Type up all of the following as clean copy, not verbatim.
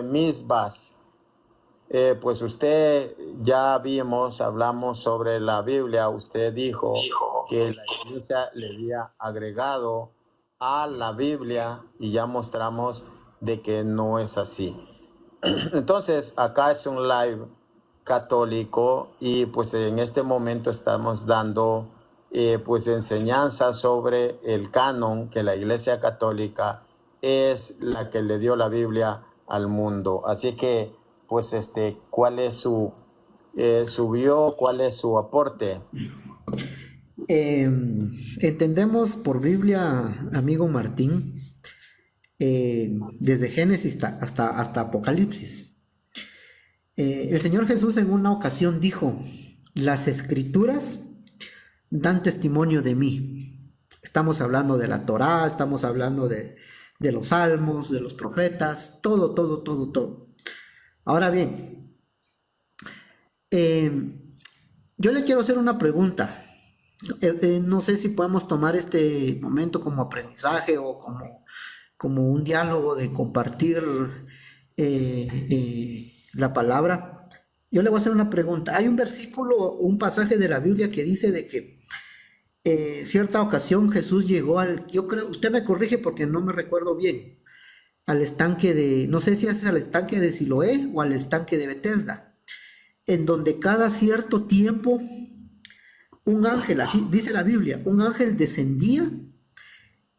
misbas. Pues usted ya hablamos sobre la Biblia. Usted dijo que la iglesia le había agregado a la Biblia y ya mostramos de que no es así. Entonces, acá es un live católico y pues en este momento estamos dando pues enseñanza sobre el canon, que la Iglesia Católica es la que le dio la Biblia al mundo. Así que pues ¿cuál es su cuál es su aporte? Entendemos por Biblia, amigo Martín, desde Génesis hasta Apocalipsis. El Señor Jesús en una ocasión dijo: las escrituras dan testimonio de mí. Estamos hablando de la Torá, estamos hablando de los salmos, de los profetas, todo, todo, todo, todo. Ahora bien, yo le quiero hacer una pregunta. No sé si podemos tomar este momento como aprendizaje o como un diálogo de compartir la palabra. Yo le voy a hacer una pregunta. Hay un versículo, un pasaje de la Biblia que dice de que cierta ocasión Jesús llegó yo creo, usted me corrige porque no me recuerdo bien, al estanque no sé si es al estanque de Siloé o al estanque de Betesda, en donde cada cierto tiempo un ángel, así dice la Biblia, un ángel descendía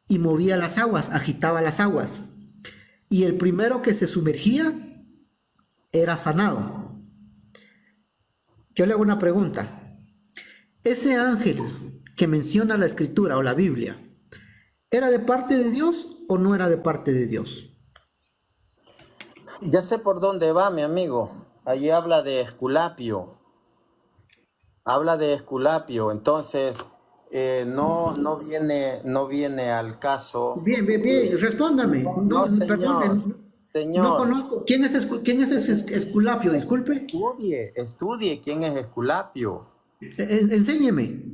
y movía las aguas, agitaba las aguas. Y el primero que se sumergía era sanado. Yo le hago una pregunta. ¿Ese ángel que menciona la Escritura o la Biblia, era de parte de Dios o no era de parte de Dios? Ya sé por dónde va, mi amigo. Allí habla de Esculapio. Habla de Esculapio, entonces no viene al caso. Bien, bien, bien, respóndame. No, señor, Perdón, no señor, conozco. ¿Quién es ese Esculapio? Disculpe. estudie quién es Esculapio. Enséñeme.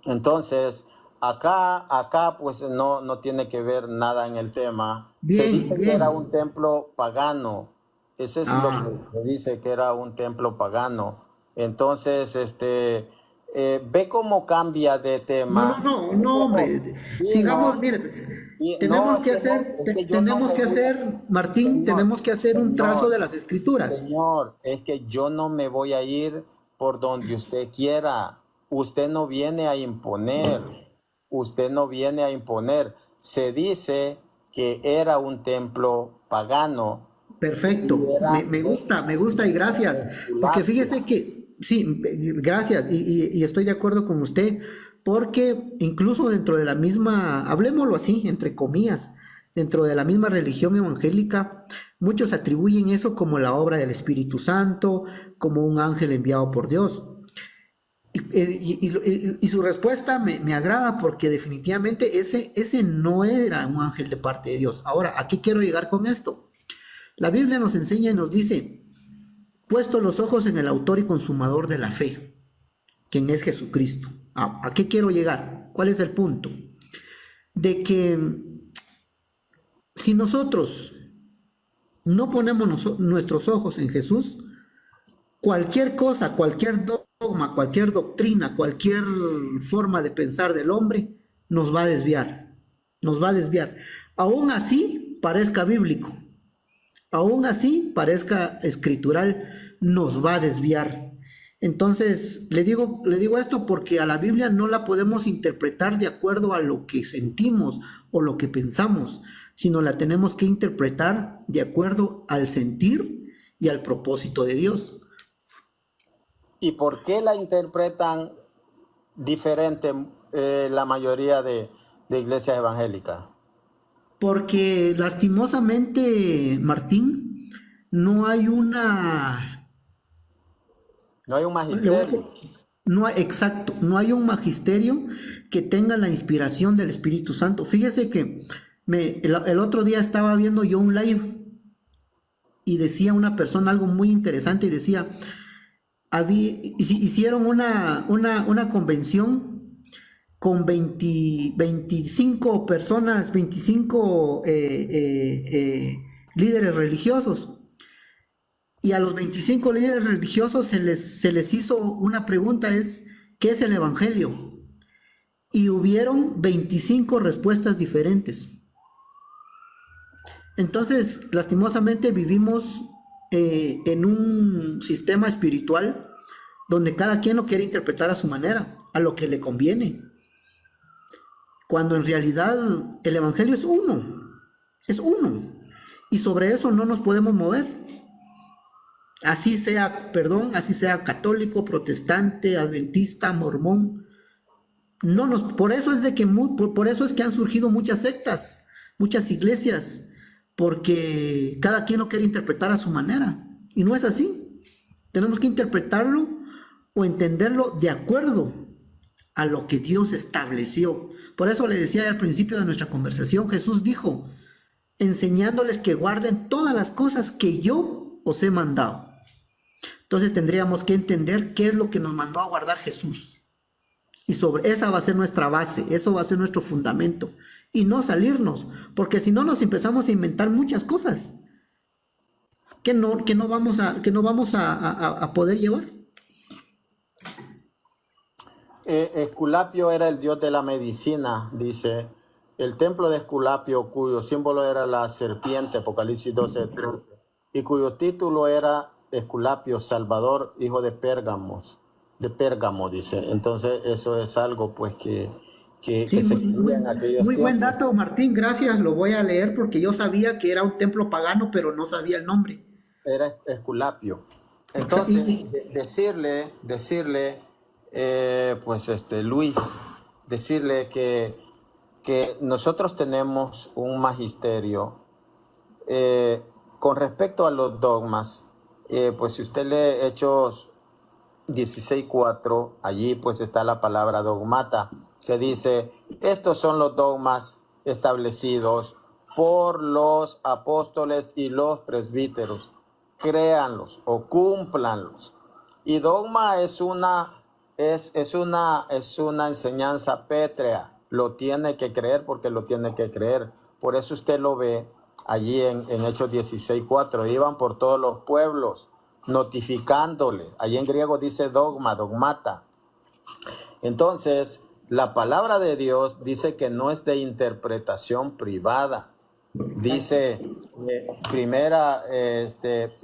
Entonces, acá pues no tiene que ver nada en el tema. Se Bien, dice que era un bien. templo pagano. Eso es lo Ah, que se dice, que era un templo pagano. Entonces, ve cómo cambia de no, no, tema. no, Ve no, cómo hombre. Sigamos, vino. mire, pues, No, tenemos es que que no, hacer, es que yo no tenemos me que voy a, hacer, Martín, señor, tenemos que hacer un trazo señor, de las escrituras. señor, es que yo no me voy a ir por donde usted quiera. Usted no viene a imponer. Usted no viene a imponer. Se dice que era un templo pagano Perfecto, y era me gusta y gracias, porque Esculapio. fíjese que, sí, gracias y estoy de acuerdo con usted, porque incluso dentro de la misma, hablemoslo así, entre comillas, dentro de la misma religión evangélica, muchos atribuyen eso como la obra del Espíritu Santo, como un ángel enviado por Dios. Y su respuesta me agrada porque definitivamente ese no era un ángel de parte de Dios. Ahora, ¿a qué quiero llegar con esto? La Biblia nos enseña y nos dice: puesto los ojos en el autor y consumador de la fe, quien es Jesucristo. ¿A qué quiero llegar? ¿Cuál es el punto? De que si nosotros no ponemos nuestros ojos en Jesús, cualquier cosa, cualquier dogma, cualquier doctrina, cualquier forma de pensar del hombre nos va a desviar. Nos va a desviar. Aún así parezca bíblico, aún así parezca escritural, nos va a desviar. Entonces, le digo esto porque a la Biblia no la podemos interpretar de acuerdo a lo que sentimos o lo que pensamos, sino la tenemos que interpretar de acuerdo al sentir y al propósito de Dios. ¿Y por qué la interpretan diferente la mayoría de iglesias evangélicas? Porque lastimosamente, Martín, no hay No hay un le voy magisterio. no hay, exacto, no hay un magisterio que tenga la inspiración del Espíritu Santo. Fíjese que el otro día estaba viendo yo un live y decía una persona algo muy interesante y decía: hicieron una convención con 25 personas, 25 líderes religiosos. Y a los 25 líderes religiosos se les hizo una pregunta, ¿qué es el Evangelio? Y hubieron 25 respuestas diferentes. Entonces, lastimosamente vivimos en un sistema espiritual donde cada quien lo quiere interpretar a su manera, a lo que le conviene, cuando en realidad el Evangelio es uno, y sobre eso no nos podemos mover. Así sea, así sea católico, protestante, adventista, mormón, por eso es de que por eso es que han surgido muchas sectas, muchas iglesias, porque cada quien lo quiere interpretar a su manera, y no es así. Tenemos que interpretarlo o entenderlo de acuerdo a lo que Dios estableció. Por eso le decía al principio de nuestra conversación, Jesús dijo, enseñándoles que guarden todas las cosas que yo os he mandado. Entonces tendríamos que entender qué es lo que nos mandó a guardar Jesús. Y sobre esa va a ser nuestra base, eso va a ser nuestro fundamento. Y no salirnos, porque si no nos empezamos a inventar muchas cosas que no vamos a poder llevar. Esculapio era el dios de la medicina, dice. El templo de Esculapio, cuyo símbolo era la serpiente, Apocalipsis 12:13, y cuyo título era Esculapio, Salvador, hijo de Pérgamo, dice. Entonces eso es algo pues que Sí, se escribía en aquellos muy buen tiempos. dato, Martín, gracias, lo voy a leer porque yo sabía que era un templo pagano, pero no sabía el nombre. Era Esculapio. Exa- Entonces, y- decirle, pues Luis, decirle que nosotros tenemos un magisterio con respecto a los dogmas. Pues si usted lee Hechos 16:4, allí pues está la palabra dogmata, que dice, estos son los dogmas establecidos por los apóstoles y los presbíteros, créanlos o cúmplanlos. Y dogma es una enseñanza pétrea, lo tiene que creer porque lo tiene que creer. Por eso usted lo ve allí en Hechos 16:4, iban por todos los pueblos notificándole. Allí en griego dice dogma, dogmata. Entonces, la palabra de Dios dice que no es de interpretación privada. Dice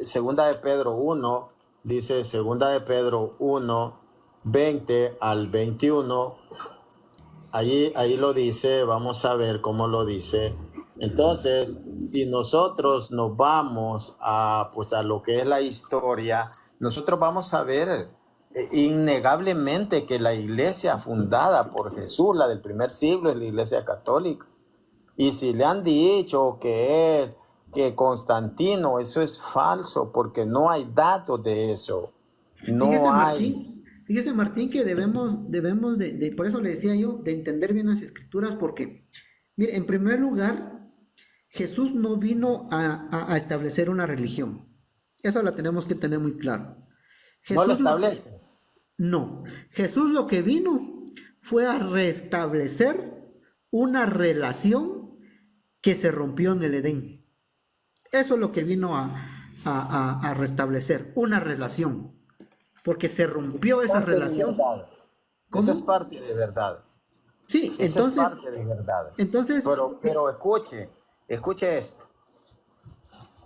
segunda de Pedro 1, dice segunda de Pedro 1, 20 al 21. Ahí lo dice, vamos a ver cómo lo dice. Entonces, si nosotros nos vamos pues a lo que es la historia, nosotros vamos a ver innegablemente que la iglesia fundada por Jesús, la del primer siglo, es la iglesia católica. Y si le han dicho que Constantino, eso es falso, porque no hay datos de eso. Fíjese, No hay. Martín, que debemos por eso le decía yo, de entender bien las escrituras, porque, mire, en primer lugar, Jesús no vino a establecer una religión. Eso la tenemos que tener muy claro. No lo Jesús lo que, establece. no, Jesús lo que vino fue a restablecer una relación que se rompió en el Edén. Eso es lo que vino a restablecer, una relación, porque se rompió esa Parte de relación. verdad. Esa es ¿Cómo? parte de verdad. Sí, Esa es parte de verdad. entonces, Pero escuche esto.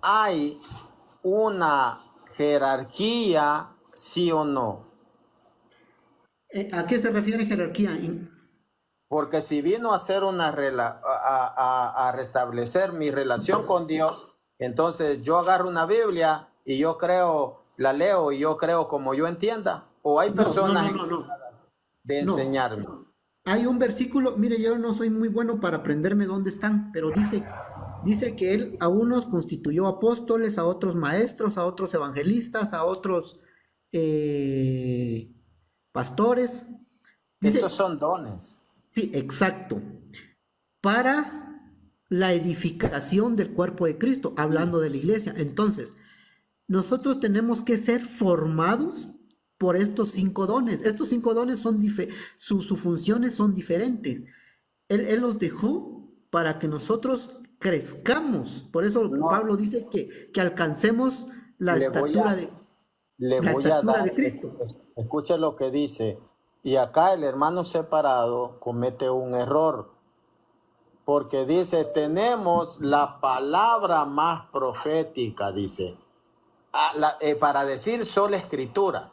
Hay una jerarquía, sí o no. ¿a qué se refiere jerarquía? Porque si vino a hacer a restablecer mi relación con Dios, entonces yo agarro una Biblia y yo creo, la leo y yo creo como yo entienda. O hay No, no, personas no, no, no, de no. enseñarme. Hay un versículo, mire, yo no soy muy bueno para aprenderme dónde están, pero dice que él a unos constituyó apóstoles, a otros maestros, a otros evangelistas, a otros pastores. Esos Dice, son dones. sí, exacto, para la edificación del cuerpo de Cristo, hablando de la iglesia. Entonces, nosotros tenemos que ser formados por estos 5 dones. Estos 5 dones sus funciones son diferentes. Él los dejó para que nosotros crezcamos. Por eso No, Pablo dice que alcancemos la le voy estatura a, de, le la voy a estatura dar, de Cristo. escuche lo que dice. Y acá el hermano separado comete un error, porque dice, tenemos la palabra más profética, dice, para decir sola escritura,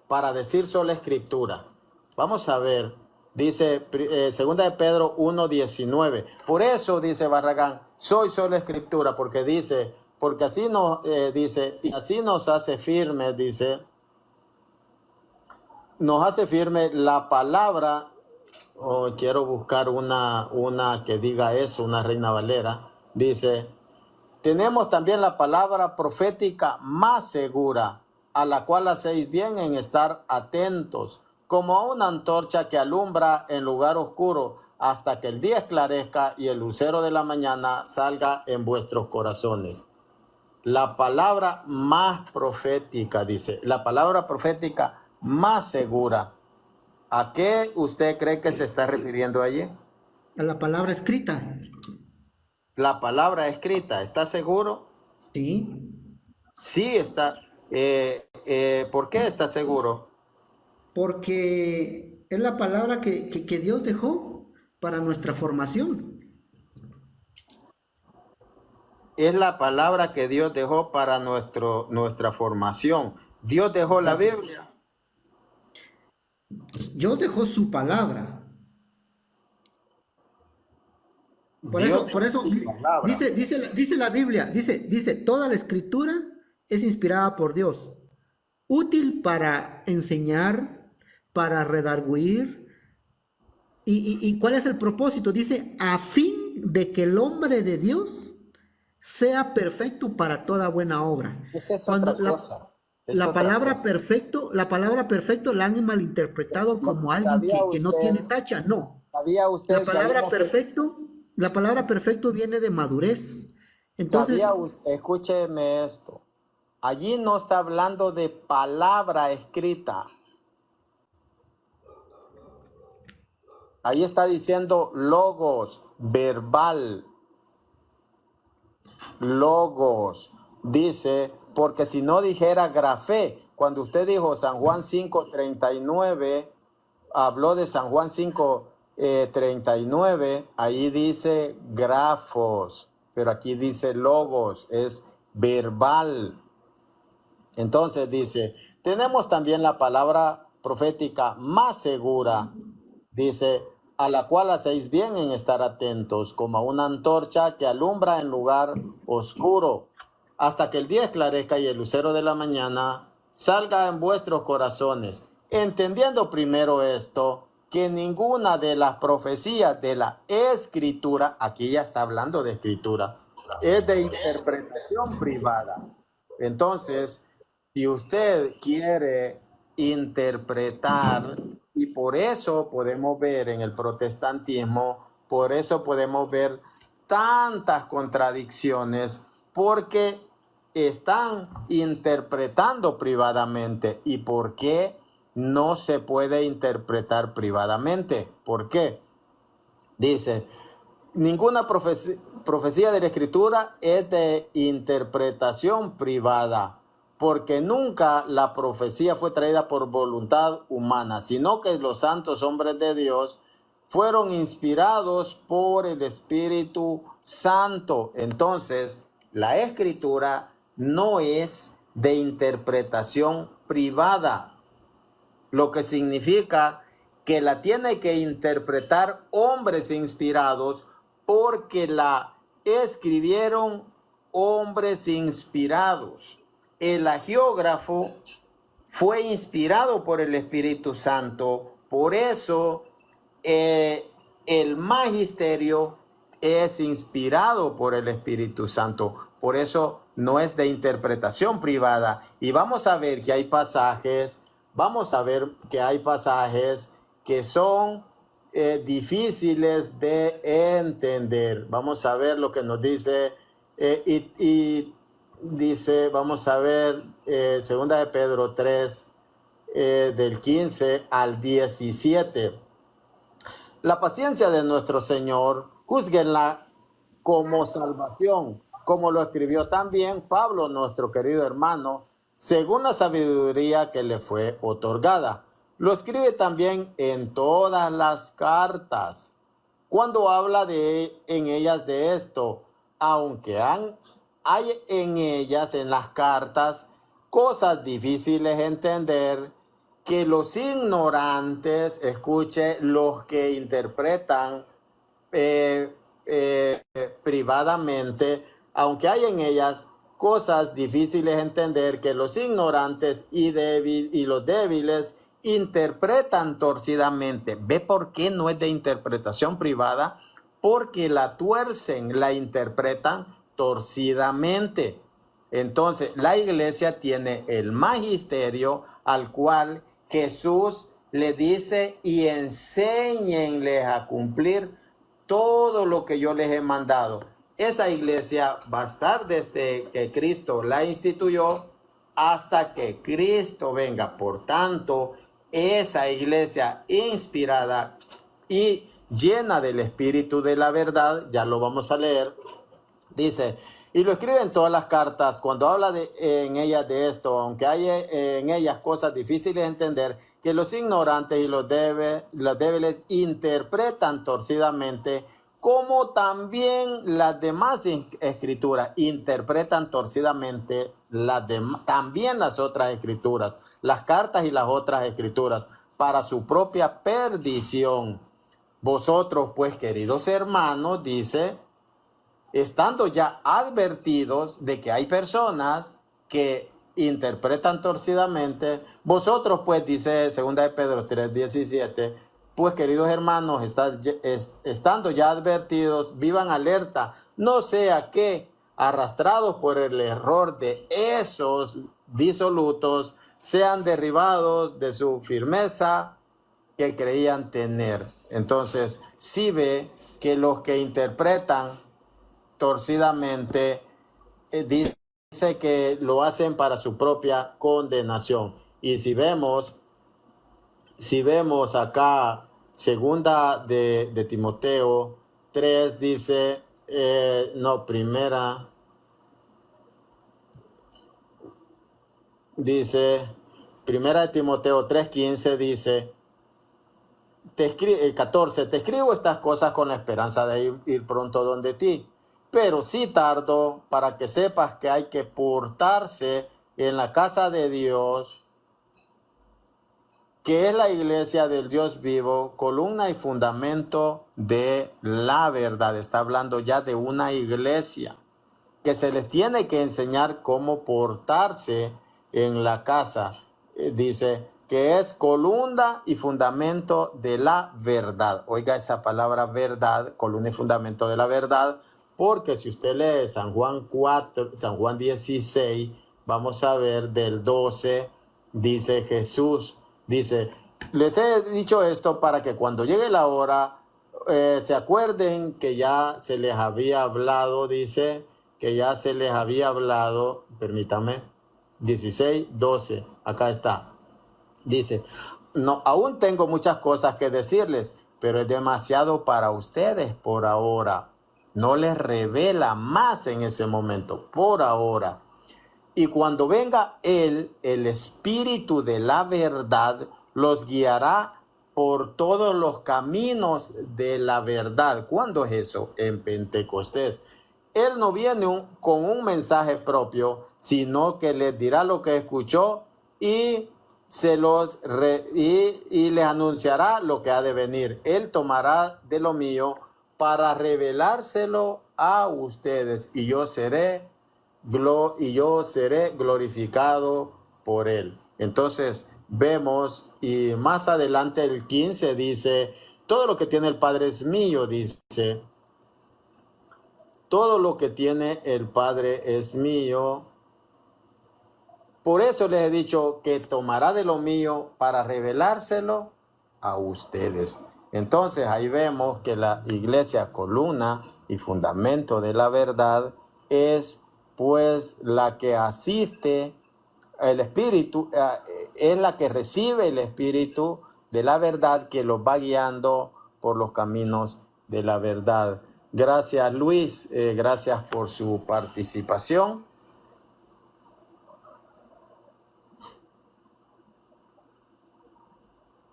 para decir sola escritura. Vamos a ver, dice segunda de Pedro 1:19. Por eso dice Barragán, soy sola escritura, porque dice, porque así nos dice, y así nos hace firme, dice, nos hace firme la palabra. Oh, quiero buscar una que diga eso, una Reina Valera. Dice, tenemos también la palabra profética más segura, a la cual hacéis bien en estar atentos, como a una antorcha que alumbra en lugar oscuro, hasta que el día esclarezca y el lucero de la mañana salga en vuestros corazones. La palabra más profética, dice, la palabra profética más segura. ¿A qué usted cree que se está refiriendo allí? A la palabra escrita. La palabra escrita, ¿está seguro? Sí, Sí, está. ¿Por qué está seguro? porque es la palabra que Dios dejó para nuestra formación. Es la palabra que Dios dejó para nuestra formación. Dios dejó la Exacto. Biblia. Dios dejó su palabra. Dios Por dejó eso su palabra. dice la Biblia, dice, toda la escritura es inspirada por Dios, útil para enseñar, para redarguir. ¿Y cuál es el propósito? Dice, a fin de que el hombre de Dios sea perfecto para toda buena obra. Esa es Cuando otra cosa. Es otra cosa. la palabra perfecto la han malinterpretado como alguien que no tiene tacha. No. Sabía La usted que ahí palabra no se, perfecto, la palabra perfecto viene de madurez. Entonces, escúcheme esto. Allí no está hablando de palabra escrita. Ahí está diciendo logos, verbal, logos. Dice, porque si no dijera grafé, cuando usted dijo San Juan 5:39, habló de San Juan 5:39, ahí dice grafos, pero aquí dice logos, es verbal. Entonces dice, tenemos también la palabra profética más segura, dice, a la cual hacéis bien en estar atentos, como a una antorcha que alumbra en lugar oscuro, hasta que el día esclarezca y el lucero de la mañana salga en vuestros corazones. Entendiendo primero esto, que ninguna de las profecías de la escritura, aquí ya está hablando de escritura, es de interpretación privada. Entonces, si usted quiere interpretar, y por eso podemos ver en el protestantismo, por eso podemos ver tantas contradicciones, porque están interpretando privadamente. ¿Y por qué no se puede interpretar privadamente? ¿Por qué? Dice, ninguna profecía de la Escritura es de interpretación privada, porque nunca la profecía fue traída por voluntad humana, sino que los santos hombres de Dios fueron inspirados por el Espíritu Santo. Entonces, la Escritura no es de interpretación privada, lo que significa que la tiene que interpretar hombres inspirados, porque la escribieron hombres inspirados. El agiógrafo fue inspirado por el Espíritu Santo, por eso el magisterio es inspirado por el Espíritu Santo, por eso no es de interpretación privada. Y vamos a ver que hay pasajes, que son difíciles de entender. Vamos a ver lo que nos dice, dice, vamos a ver, segunda de Pedro 3, del 15 al 17. La paciencia de nuestro Señor, júzguenla como salvación, como lo escribió también Pablo, nuestro querido hermano, según la sabiduría que le fue otorgada. Lo escribe también en todas las cartas. Cuando habla en ellas de esto, aunque hay en ellas, en las cartas, cosas difíciles de entender, que los ignorantes, escuche, los que interpretan eh, privadamente, aunque hay en ellas cosas difíciles de entender, que los ignorantes y los débiles interpretan torcidamente. ¿Ve por qué no es de interpretación privada? Porque la tuercen, la interpretan torcidamente. Entonces, la iglesia tiene el magisterio al cual Jesús le dice: y enséñenles a cumplir todo lo que yo les he mandado. Esa iglesia va a estar desde que Cristo la instituyó hasta que Cristo venga. Por tanto, esa iglesia inspirada y llena del Espíritu de la verdad, ya lo vamos a leer, dice, y lo escribe en todas las cartas, cuando habla en ellas de esto, aunque hay en ellas cosas difíciles de entender, que los ignorantes y los débiles interpretan torcidamente, como también las demás escrituras interpretan torcidamente también las otras escrituras, las cartas y las otras escrituras, para su propia perdición. Vosotros, pues, queridos hermanos, dice, estando ya advertidos de que hay personas que interpretan torcidamente, vosotros, pues, dice 2 de Pedro 3:17, pues, queridos hermanos, estando ya advertidos, vivan alerta, no sea que, arrastrados por el error de esos disolutos, sean derribados de su firmeza que creían tener. Entonces, sí ve que los que interpretan torcidamente, dice que lo hacen para su propia condenación. Y si vemos acá, segunda de Timoteo 3, dice, primera de Timoteo 3:15 dice, 14, te escribo estas cosas con la esperanza de ir pronto donde ti, pero sí tardo, para que sepas que hay que portarse en la casa de Dios, que es la iglesia del Dios vivo, columna y fundamento de la verdad. Está hablando ya de una iglesia que se les tiene que enseñar cómo portarse en la casa. Dice que es columna y fundamento de la verdad. Oiga esa palabra verdad, columna y fundamento de la verdad, porque si usted lee San Juan 16, vamos a ver del 12, dice Jesús, dice, les he dicho esto para que cuando llegue la hora se acuerden que ya se les había hablado, dice, que ya se les había hablado, permítame, 16:12, acá está. Dice, no, aún tengo muchas cosas que decirles, pero es demasiado para ustedes por ahora. No les revela más en ese momento, por ahora. Y cuando venga Él, el Espíritu de la verdad, los guiará por todos los caminos de la verdad. ¿Cuándo es eso? En Pentecostés. Él no viene con un mensaje propio, sino que les dirá lo que escuchó y les anunciará lo que ha de venir. Él tomará de lo mío para revelárselo a ustedes, y yo seré glorificado por él. Entonces vemos, y más adelante el 15 dice, todo lo que tiene el Padre es mío, dice, todo lo que tiene el Padre es mío. Por eso les he dicho que tomará de lo mío para revelárselo a ustedes. Entonces ahí vemos que la iglesia, columna y fundamento de la verdad, es pues la que asiste el Espíritu, es la que recibe el Espíritu de la verdad, que los va guiando por los caminos de la verdad. Gracias, Luis. Gracias por su participación.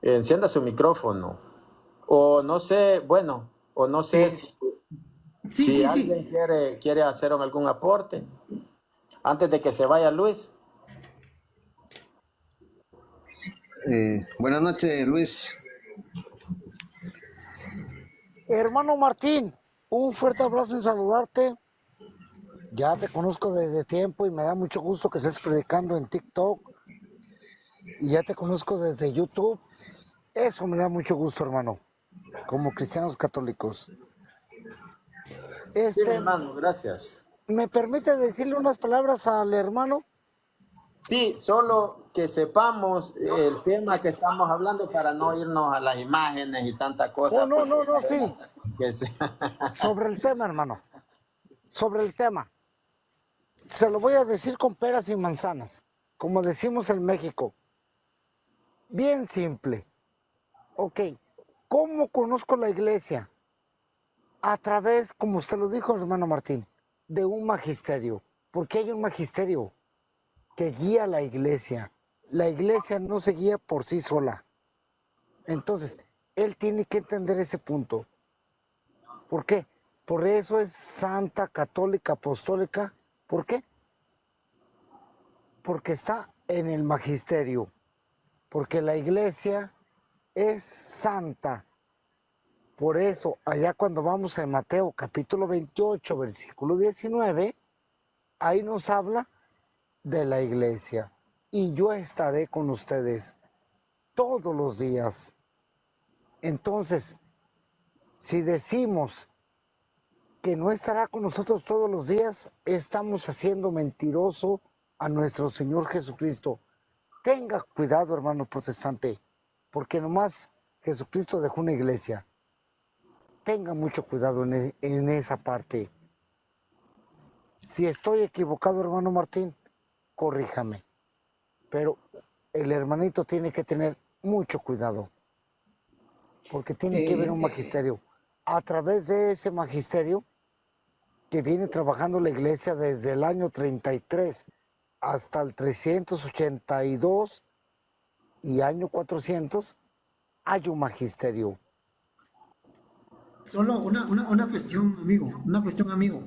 Encienda su micrófono. O no sé, bueno, o no sé si Sí. alguien quiere hacer algún aporte antes de que se vaya Luis. Buenas noches, Luis. Hermano Martín, un fuerte abrazo y saludarte. Ya te conozco desde tiempo y me da mucho gusto que estés predicando en TikTok. Y ya te conozco desde YouTube. Eso me da mucho gusto, hermano, como cristianos católicos. Sí, mi hermano, gracias. ¿Me permite decirle unas palabras al hermano? Sí, solo que sepamos el tema que estamos hablando para no irnos a las imágenes y tanta cosa. Oh, no, sí. Sobre el tema, hermano. Sobre el tema. Se lo voy a decir con peras y manzanas, como decimos en México. Bien simple. Ok, ¿cómo conozco la iglesia? A través, como usted lo dijo, hermano Martín, de un magisterio. Porque hay un magisterio que guía a la iglesia. La iglesia no se guía por sí sola. Entonces, él tiene que entender ese punto. ¿Por qué? Por eso es santa, católica, apostólica. ¿Por qué? Porque está en el magisterio. Porque la iglesia es santa. Por eso, allá cuando vamos en Mateo capítulo 28, versículo 19, ahí nos habla de la iglesia. Y yo estaré con ustedes todos los días. Entonces, si decimos que no estará con nosotros todos los días, estamos haciendo mentiroso a nuestro Señor Jesucristo. Tenga cuidado, hermano protestante, porque nomás Jesucristo dejó una iglesia. Tenga mucho cuidado en esa parte. Si estoy equivocado, hermano Martín, corríjame. Pero el hermanito tiene que tener mucho cuidado, porque tiene que haber un magisterio. A través de ese magisterio que viene trabajando la iglesia desde el año 33 hasta el 382 y año 400, hay un magisterio. Solo una cuestión, amigo, una cuestión, amigo.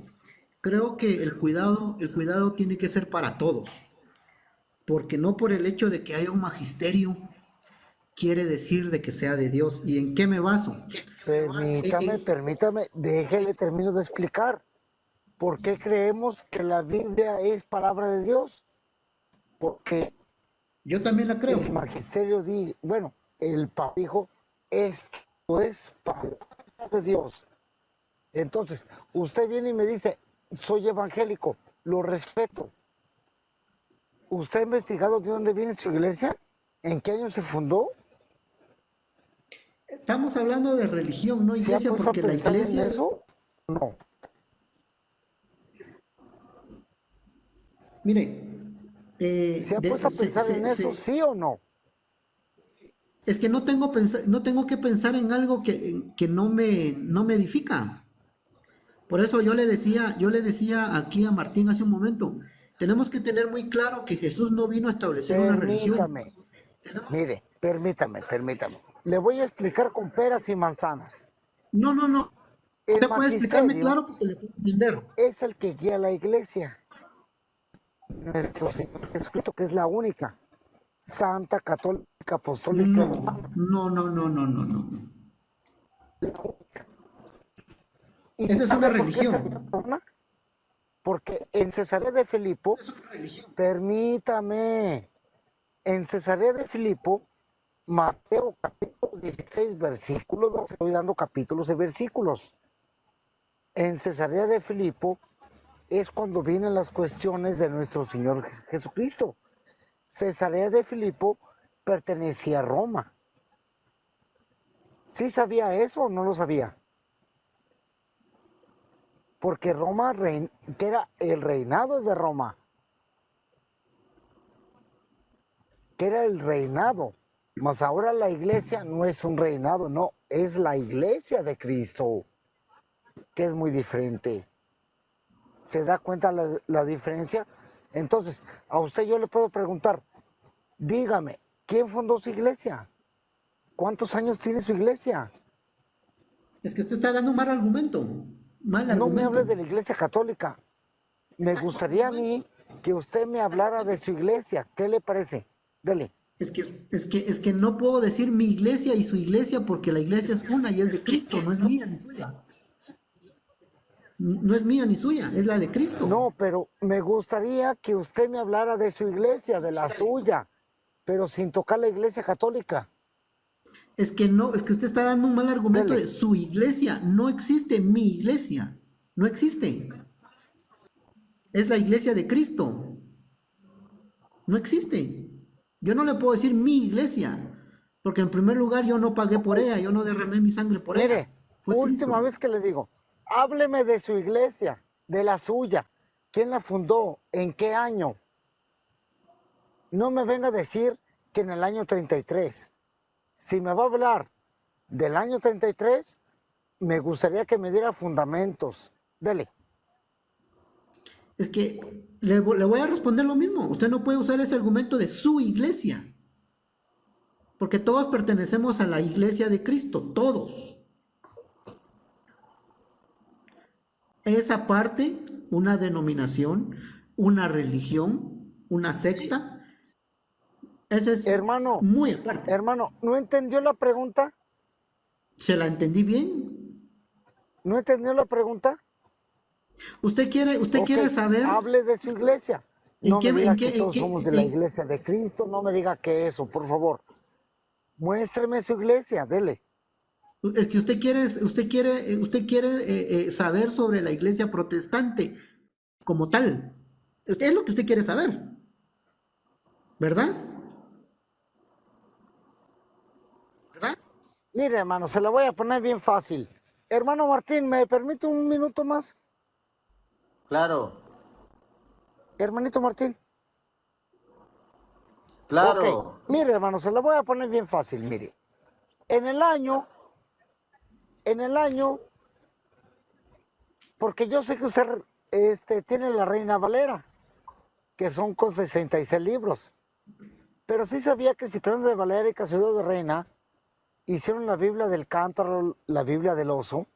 Creo que el cuidado tiene que ser para todos, porque no por el hecho de que haya un magisterio quiere decir de que sea de Dios. ¿Y en qué me baso? Permítame, déjele termino de explicar. ¿Por qué creemos que la Biblia es palabra de Dios? Porque yo también la creo. el magisterio el Papa dijo, esto es palabra de Dios. Entonces, usted viene y me dice, soy evangélico, lo respeto. ¿Usted ha investigado de dónde viene su iglesia? ¿En qué año se fundó? Estamos hablando de religión, no iglesia, porque la iglesia... ¿En eso? No. Mire, ¿Se ha puesto a pensar en eso, sí o no? Es que no tengo que pensar en algo que no me edifica. Por eso yo le decía aquí a Martín hace un momento, tenemos que tener muy claro que Jesús no vino a establecer una religión. Mire, permítame. Le voy a explicar con peras y manzanas. No. Usted puede explicarme claro porque le puedo entender. Es el que guía a la iglesia. Nuestro Señor Jesucristo, que es la única, santa, católica, apostólica. No. Esa es una religión. Porque en Cesarea de Filipo, permítame, en Cesarea de Filipo, Mateo capítulo 16, versículo 12, estoy dando capítulos y versículos. En Cesarea de Filipo es cuando vienen las cuestiones de nuestro Señor Jesucristo. Cesarea de Filipo pertenecía a Roma. ¿Sí sabía eso o no lo sabía? Porque Roma, que era el reinado de Roma, que era el reinado, mas ahora la iglesia no es un reinado, no, es la iglesia de Cristo. que es muy diferente. ¿Se da cuenta la diferencia? Entonces, a usted yo le puedo preguntar, dígame, ¿quién fundó su iglesia? ¿Cuántos años tiene su iglesia? Es que usted está dando un mal argumento. Mal No me hable argumento. de la iglesia católica. Me gustaría a mí que usted me hablara de su iglesia. ¿Qué le parece? Dele. Es que no puedo decir mi iglesia y su iglesia porque la iglesia es una y es de Cristo, no es mía ni suya. No es mía ni suya, es la de Cristo. No, pero me gustaría que usted me hablara de su iglesia, de la suya, pero sin tocar la iglesia católica. Es que no, es que usted está dando un mal argumento Dele. de su iglesia. No existe mi iglesia. No existe. Es la iglesia de Cristo. No existe. Yo no le puedo decir mi iglesia, porque en primer lugar yo no pagué por ella, yo no derramé mi sangre por ella. Mire, Fue última Cristo. vez que le digo, hábleme de su iglesia, de la suya. ¿Quién la fundó? ¿En qué año? No me venga a decir que en el año 33. Si me va a hablar del año 33, me gustaría que me diera fundamentos. Dele. Es que le voy a responder lo mismo. Usted no puede usar ese argumento de su iglesia, porque todos pertenecemos a la iglesia de Cristo, todos. Esa parte, una denominación, una religión, una secta, esa es Hermano, muy aparte. hermano, ¿no entendió la pregunta? ¿Se la entendí bien? ¿No entendió la pregunta? ¿Usted Ok, quiere saber hable de su iglesia. en No qué, me en diga que qué, en todos somos de la qué, iglesia de Cristo, no me diga que eso, por favor. Muéstreme su iglesia, dele. es que usted quiere saber sobre la iglesia protestante como tal. Es lo que usted quiere saber, ¿verdad? ¿Verdad? Mire, hermano, se la voy a poner bien fácil. Hermano Martín, ¿me permite un minuto más? Claro, Hermanito Martín. Ok, claro. mire, hermano, se la voy a poner bien fácil, mire. En el año, en el año, porque yo sé que usted tiene la Reina Valera, que son con 66 libros. Pero sí sabía que Cipriano de Valera y Casimiro de Reina hicieron la Biblia del Cántaro, la Biblia del Oso,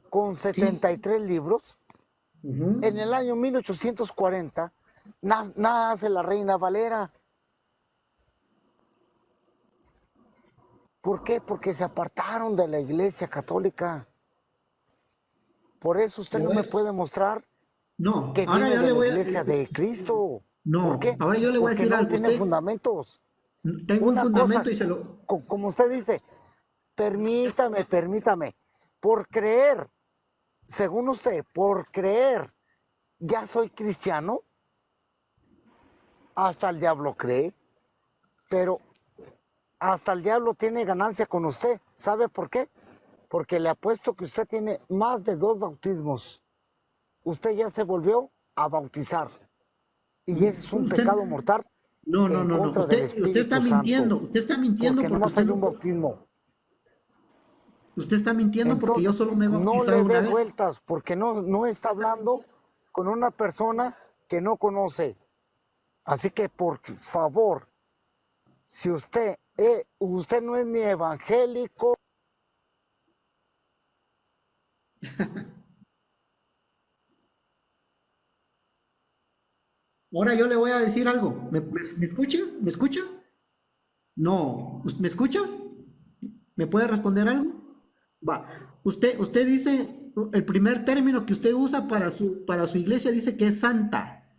con Sí. 73 libros. En Ujú. el año 1840 nace la Reina Valera. ¿Por qué? Porque se apartaron de la Iglesia Católica. Por eso usted Le no voy me a- puede mostrar No, que ahora viene yo de le la voy a... Iglesia de Cristo. ¿Por No, qué? ahora yo le voy a Porque decir no algo. tiene Usted, fundamentos. tengo un Una cosa, fundamento y se lo... como usted dice, permítame, por creer, según usted, por creer, ya soy cristiano, hasta el diablo cree, pero hasta el diablo tiene ganancia con usted. ¿Sabe por qué? Porque le apuesto que usted tiene más de 2 bautismos. Usted ya se volvió a bautizar. Y ese es un Usted... pecado mortal No, no, en no, no. contra del Usted está Espíritu Santo. mintiendo. Usted está mintiendo Porque porque nomás usted hay no... un bautismo. Usted está mintiendo porque yo Entonces, solo me he no bautizado le dé una vez. vueltas, porque no está hablando con una persona que no conoce. Así que, por favor, si usted no es ni evangélico, Ahora yo le voy a decir algo. ¿Me escucha? ¿Me escucha? No. ¿Me escucha? ¿Me puede responder algo? Va. Usted dice, el primer término que usted usa para su iglesia dice que es santa.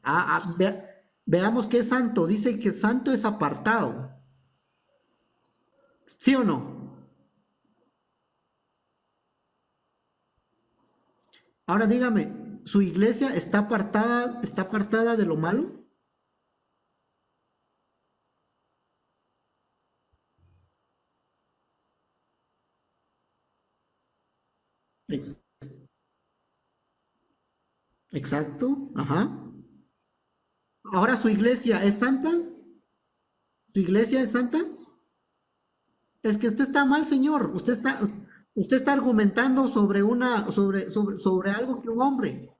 Veamos qué es santo. Dice que santo es apartado. ¿Sí o no? Ahora dígame, ¿su iglesia está apartada de lo malo? E- Exacto, ajá. Ahora su iglesia es santa. ¿Su iglesia es santa? Es que usted está mal, señor. Usted está argumentando sobre algo que un hombre.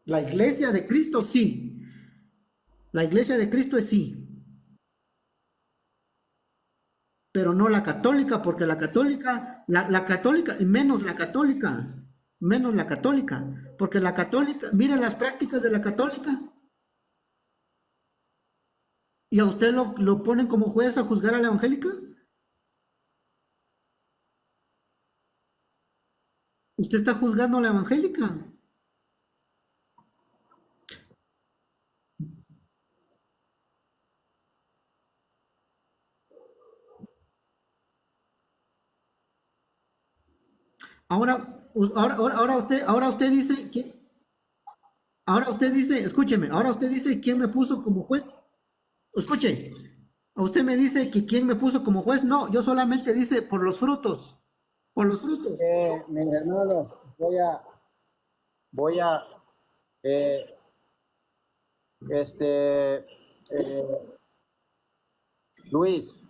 La iglesia de Cristo sí. La iglesia de Cristo es sí. Pero no la católica, porque la católica, la católica, menos la católica, porque la católica, miren las prácticas de la católica, y a usted lo ponen como juez a juzgar a la evangélica. Usted está juzgando a la evangélica. Ahora usted dice, ahora usted dice, escúcheme, ahora usted dice quién me puso como juez. Escuche, a usted me dice que quién me puso como juez. No, yo solamente dice por los frutos. Por los frutos. Mis hermanos, voy a, eh, este, Luis,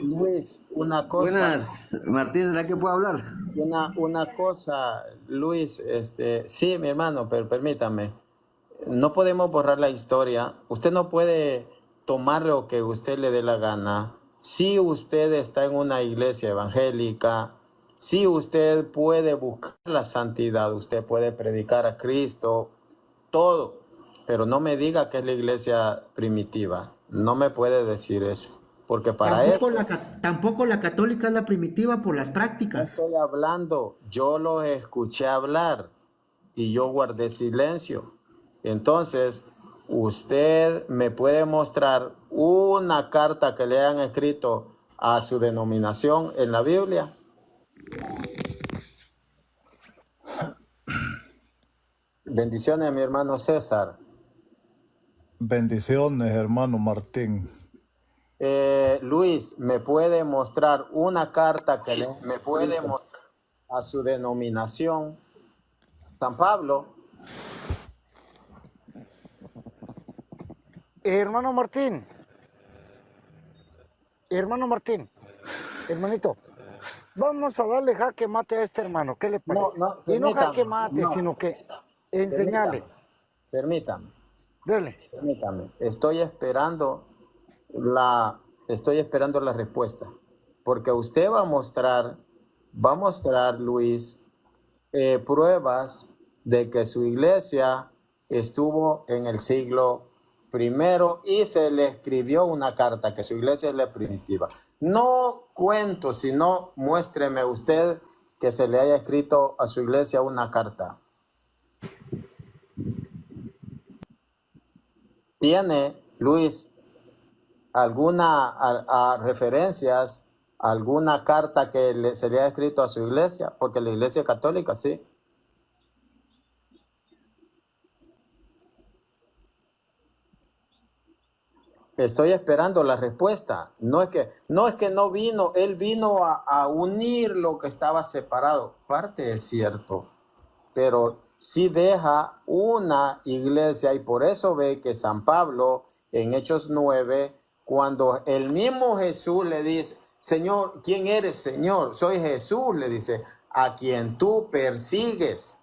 Luis, una cosa. Buenas, Martín, ¿será que puedo hablar? Una cosa, Luis, sí, mi hermano, pero permítame. No podemos borrar la historia. Usted no puede tomar lo que usted le dé la gana. Si usted está en una iglesia evangélica, si usted puede buscar la santidad, usted puede predicar a Cristo, todo. Pero no me diga que es la iglesia primitiva. No me puede decir eso. Porque para eso Tampoco la católica es la primitiva por las no prácticas. estoy hablando. Yo los escuché hablar y yo guardé silencio. Entonces, usted me puede mostrar una carta que le han escrito a su denominación en la Biblia. Bendiciones, mi hermano César. Bendiciones, hermano Martín. Luis, ¿me puede mostrar una carta que le me puede mostrar a su denominación? San Pablo. Hermano Martín, hermanito, vamos a darle jaque mate a este hermano, ¿qué le parece? Y no jaque mate, sino que enseñale. Permítame. Dele. Permítame. Estoy esperando la respuesta. Porque usted va a mostrar, Luis, pruebas de que su iglesia estuvo en el siglo primero y se le escribió una carta, que su iglesia es la primitiva. No cuento, sino muéstreme usted que se le haya escrito a su iglesia una carta. ¿Tiene, Luis, alguna referencias, alguna carta que se le haya escrito a su iglesia? Porque la iglesia católica, sí. Estoy esperando la respuesta. No es que no vino, él vino a unir lo que estaba separado. Parte es cierto, pero sí deja una iglesia, y por eso ve que San Pablo en Hechos 9, cuando el mismo Jesús le dice, Señor, ¿quién eres, Señor? Soy Jesús, le dice, a quien tú persigues.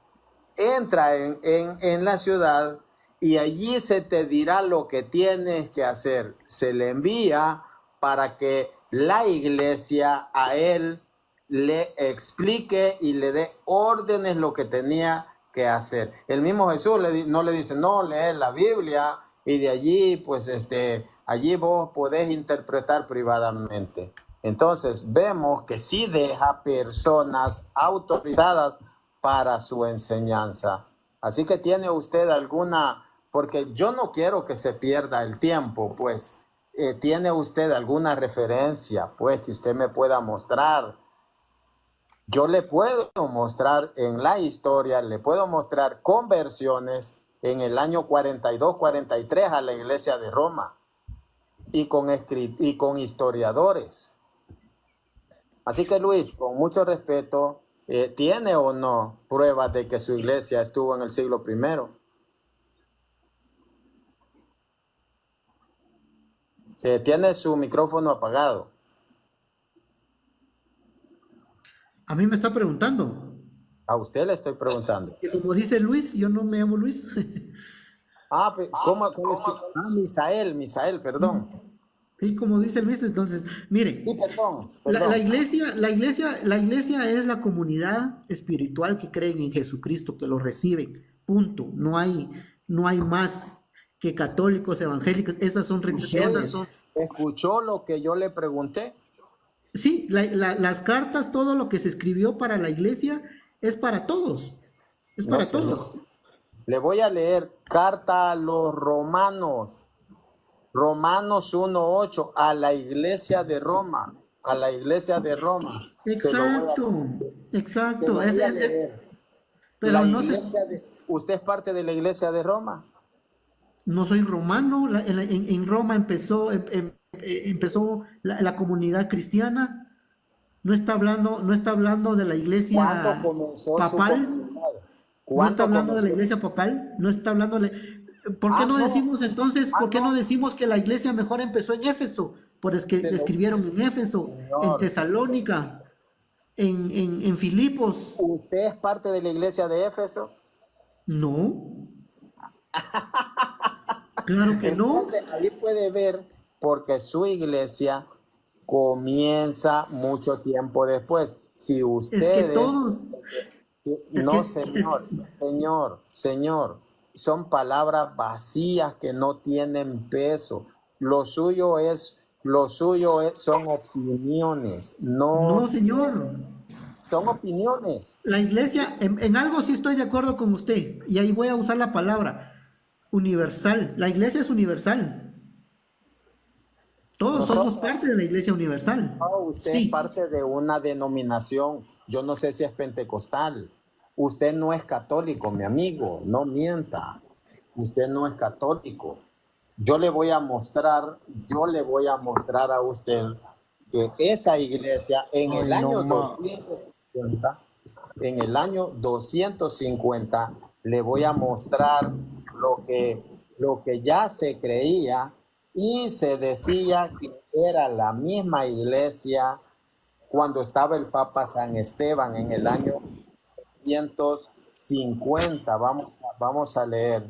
Entra en la ciudad y allí se te dirá lo que tienes que hacer. Se le envía para que la iglesia a él le explique y le dé órdenes lo que tenía que hacer. El mismo Jesús no le dice, no, lee la Biblia y de allí, pues, allí vos podés interpretar privadamente. Entonces, vemos que sí deja personas autorizadas para su enseñanza. Así que tiene usted alguna, porque yo no quiero que se pierda el tiempo, pues, ¿tiene usted alguna referencia, pues, que usted me pueda mostrar? Yo le puedo mostrar en la historia, le puedo mostrar conversiones en el año 42, 43 a la iglesia de Roma y con historiadores. Así que Luis, con mucho respeto, ¿tiene o no pruebas de que su iglesia estuvo en el siglo primero? Tiene su micrófono apagado. A mí me está preguntando. A usted le estoy preguntando. Que como dice Luis, yo no me llamo Luis. ¿Cómo es que- Misael, perdón. Sí, como dice Luis, entonces, mire, Sí, perdón, la perdón. iglesia es la comunidad espiritual que creen en Jesucristo, que lo reciben. Punto. No hay más que católicos, evangélicos, esas son religiones. ¿Escuchó lo que yo le pregunté? Sí, las cartas, todo lo que se escribió para la iglesia es para todos. Es No, para señor. todos. Le voy a leer carta a los Romanos. Romanos 1:8 a la iglesia de Roma. A la iglesia de Roma. Exacto, Se exacto. lo voy a leer. Pero ¿Usted es parte de la iglesia de Roma? no soy romano. En Roma empezó la comunidad cristiana. No está hablando de la ¿Cuándo iglesia comenzó su papal. comunidad? No está ¿Cuándo hablando de la comenzó? iglesia papal. No está hablando ¿Por qué no No. decimos entonces, por qué no No. decimos que la iglesia mejor empezó en Éfeso? Por es que Se lo- escribieron en Éfeso, en Señor, Tesalónica, en Filipos. ¿usted es parte de la iglesia de Éfeso? No, claro que no. Entonces, ahí puede ver porque su iglesia comienza mucho tiempo después. Si Es que ustedes, todos, es no, que, señor, son palabras vacías que no tienen peso. Son opiniones, no, no señor. son opiniones. La iglesia, en algo sí estoy de acuerdo con usted, y ahí voy a usar la palabra universal. La iglesia es universal. Todos somos Nosotros, parte de la iglesia universal. usted es Sí, parte de una denominación, yo no sé si es pentecostal. Usted no es católico, mi amigo, no mienta. Usted no es católico. Yo le voy a mostrar a usted que esa iglesia en el Ay, no año más. 250, en el año 250, le voy a mostrar lo que ya se creía y se decía que era la misma iglesia cuando estaba el Papa San Esteban en el año 250. Vamos a leer.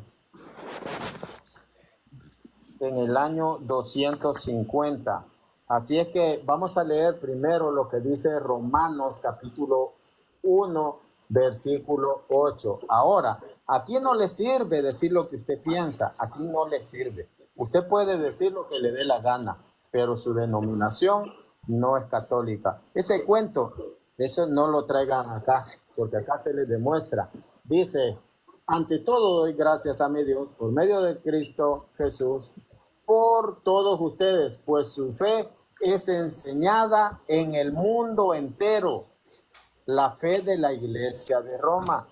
En el año 250. Así es que vamos a leer primero lo que dice Romanos capítulo 1, versículo 8. Ahora, aquí no le sirve decir lo que usted piensa, así no le sirve. Usted puede decir lo que le dé la gana, pero su denominación no es católica. Ese cuento, eso no lo traigan acá, porque acá se les demuestra. Dice, ante todo doy gracias a mi Dios por medio de Cristo Jesús por todos ustedes, pues su fe es enseñada en el mundo entero, la fe de la iglesia de Roma.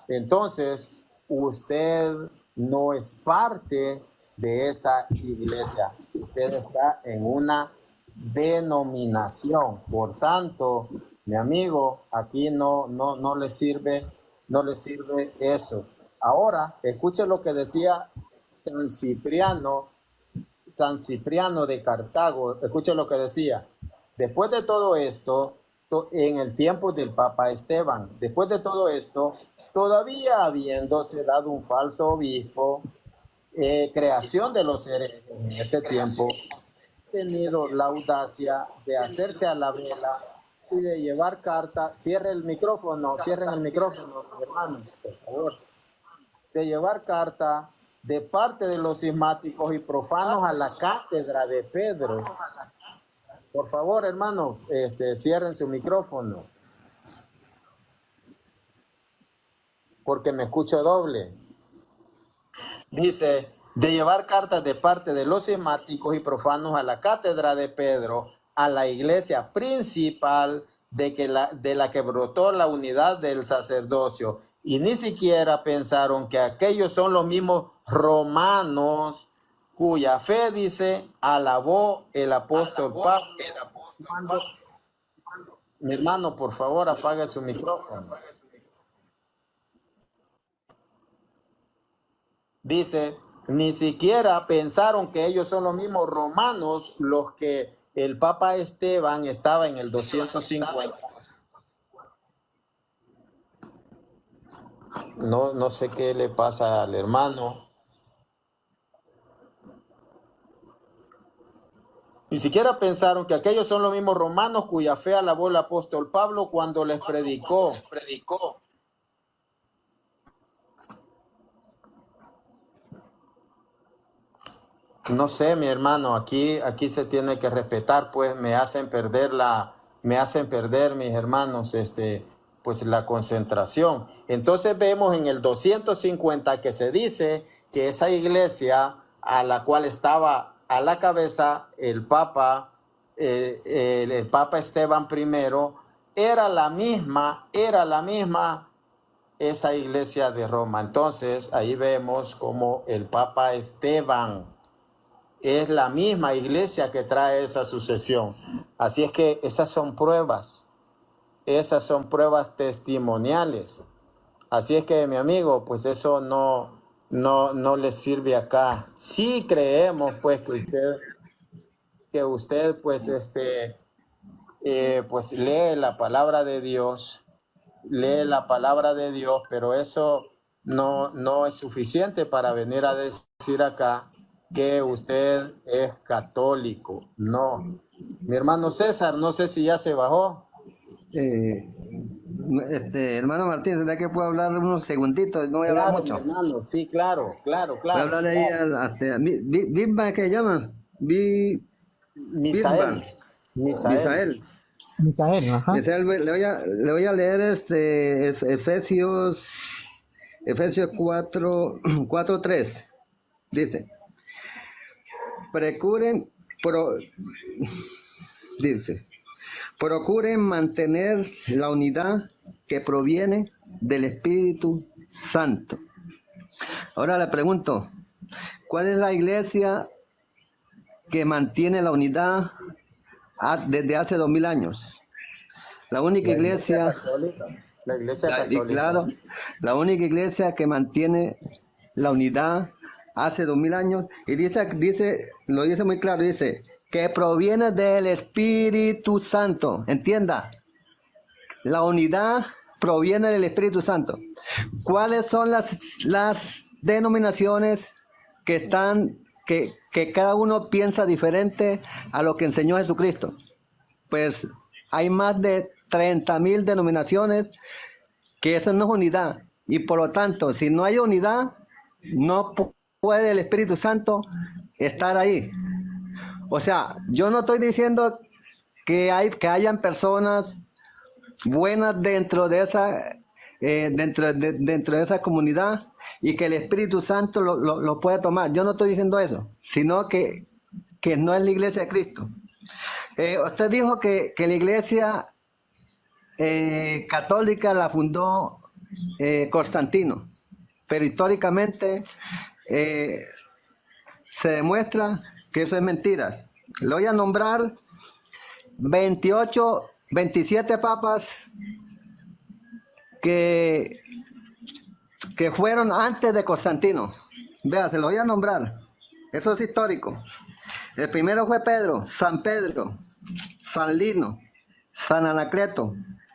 Entonces, usted no es parte de esa iglesia, usted está en una denominación. Por tanto, mi amigo, aquí no le sirve, no le sirve eso. Ahora, escuche lo que decía San Cipriano, San Cipriano de Cartago. Escuche lo que decía. Después de todo esto, en el tiempo del Papa Esteban, después de todo esto, todavía habiéndose dado un falso obispo, creación de los herejes en ese tiempo, tenido la audacia de hacerse a la vela y de llevar carta, cierren el micrófono, hermanos, por favor, de llevar carta de parte de los cismáticos y profanos a la cátedra de Pedro. Por favor, hermano, cierren su micrófono, porque me escucho doble. Dice, de llevar cartas de parte de los cismáticos y profanos a la cátedra de Pedro, a la iglesia principal de la que brotó la unidad del sacerdocio, y ni siquiera pensaron que aquellos son los mismos romanos cuya fe, dice, alabó el apóstol Pablo. Mi hermano, por favor, apague su micrófono. Dice, Ni siquiera pensaron que ellos son los mismos romanos los que el Papa Esteban estaba en el 250. No sé qué le pasa al hermano. Ni siquiera pensaron que aquellos son los mismos romanos cuya fe alabó el apóstol Pablo cuando les predicó. No sé, mi hermano, aquí se tiene que respetar, pues me hacen perder mis hermanos, pues la concentración. Entonces vemos en el 250 que se dice que esa iglesia a la cual estaba a la cabeza el Papa Esteban I, era la misma esa iglesia de Roma. Entonces ahí vemos como el Papa Esteban es la misma iglesia que trae esa sucesión. Así es que esas son pruebas testimoniales. Así es que, mi amigo, pues eso no le sirve acá. Sí creemos, pues, que usted pues, pues lee la palabra de Dios, pero eso no es suficiente para venir a decir acá que usted es católico. No. Mi hermano César, no sé si ya se bajó. Hermano Martín, ¿será que puedo hablar unos segunditos? No voy a hablar mucho. Mi hermano, sí, claro. Voy a hablar ahí Bisba, ¿qué llaman? Misael. Ajá. Misael, le voy a leer Efesios 4:3. Dice, procuren mantener la unidad que proviene del Espíritu Santo. Ahora le pregunto, ¿cuál es la iglesia que mantiene la unidad desde hace 2000 años? La única iglesia católica. La iglesia católica. Claro, la única iglesia que mantiene la unidad hace 2000 años, y lo dice muy claro, dice que proviene del Espíritu Santo. Entienda, la unidad proviene del Espíritu Santo. ¿Cuáles son las denominaciones que cada uno piensa diferente a lo que enseñó Jesucristo? Pues hay más de 30,000 denominaciones, que eso no es unidad, y por lo tanto, si no hay unidad, no puede el Espíritu Santo estar ahí. O sea, yo no estoy diciendo que hayan personas buenas dentro de esa comunidad y que el Espíritu Santo lo puede tomar. Yo no estoy diciendo eso, sino que no es la iglesia de Cristo. Usted dijo que la iglesia católica la fundó Constantino, pero históricamente se demuestra que eso es mentira. Le voy a nombrar 27 papas que fueron antes de Constantino. Vea, se lo voy a nombrar. Eso es histórico. El primero fue San Pedro, San Lino, San Anacleto,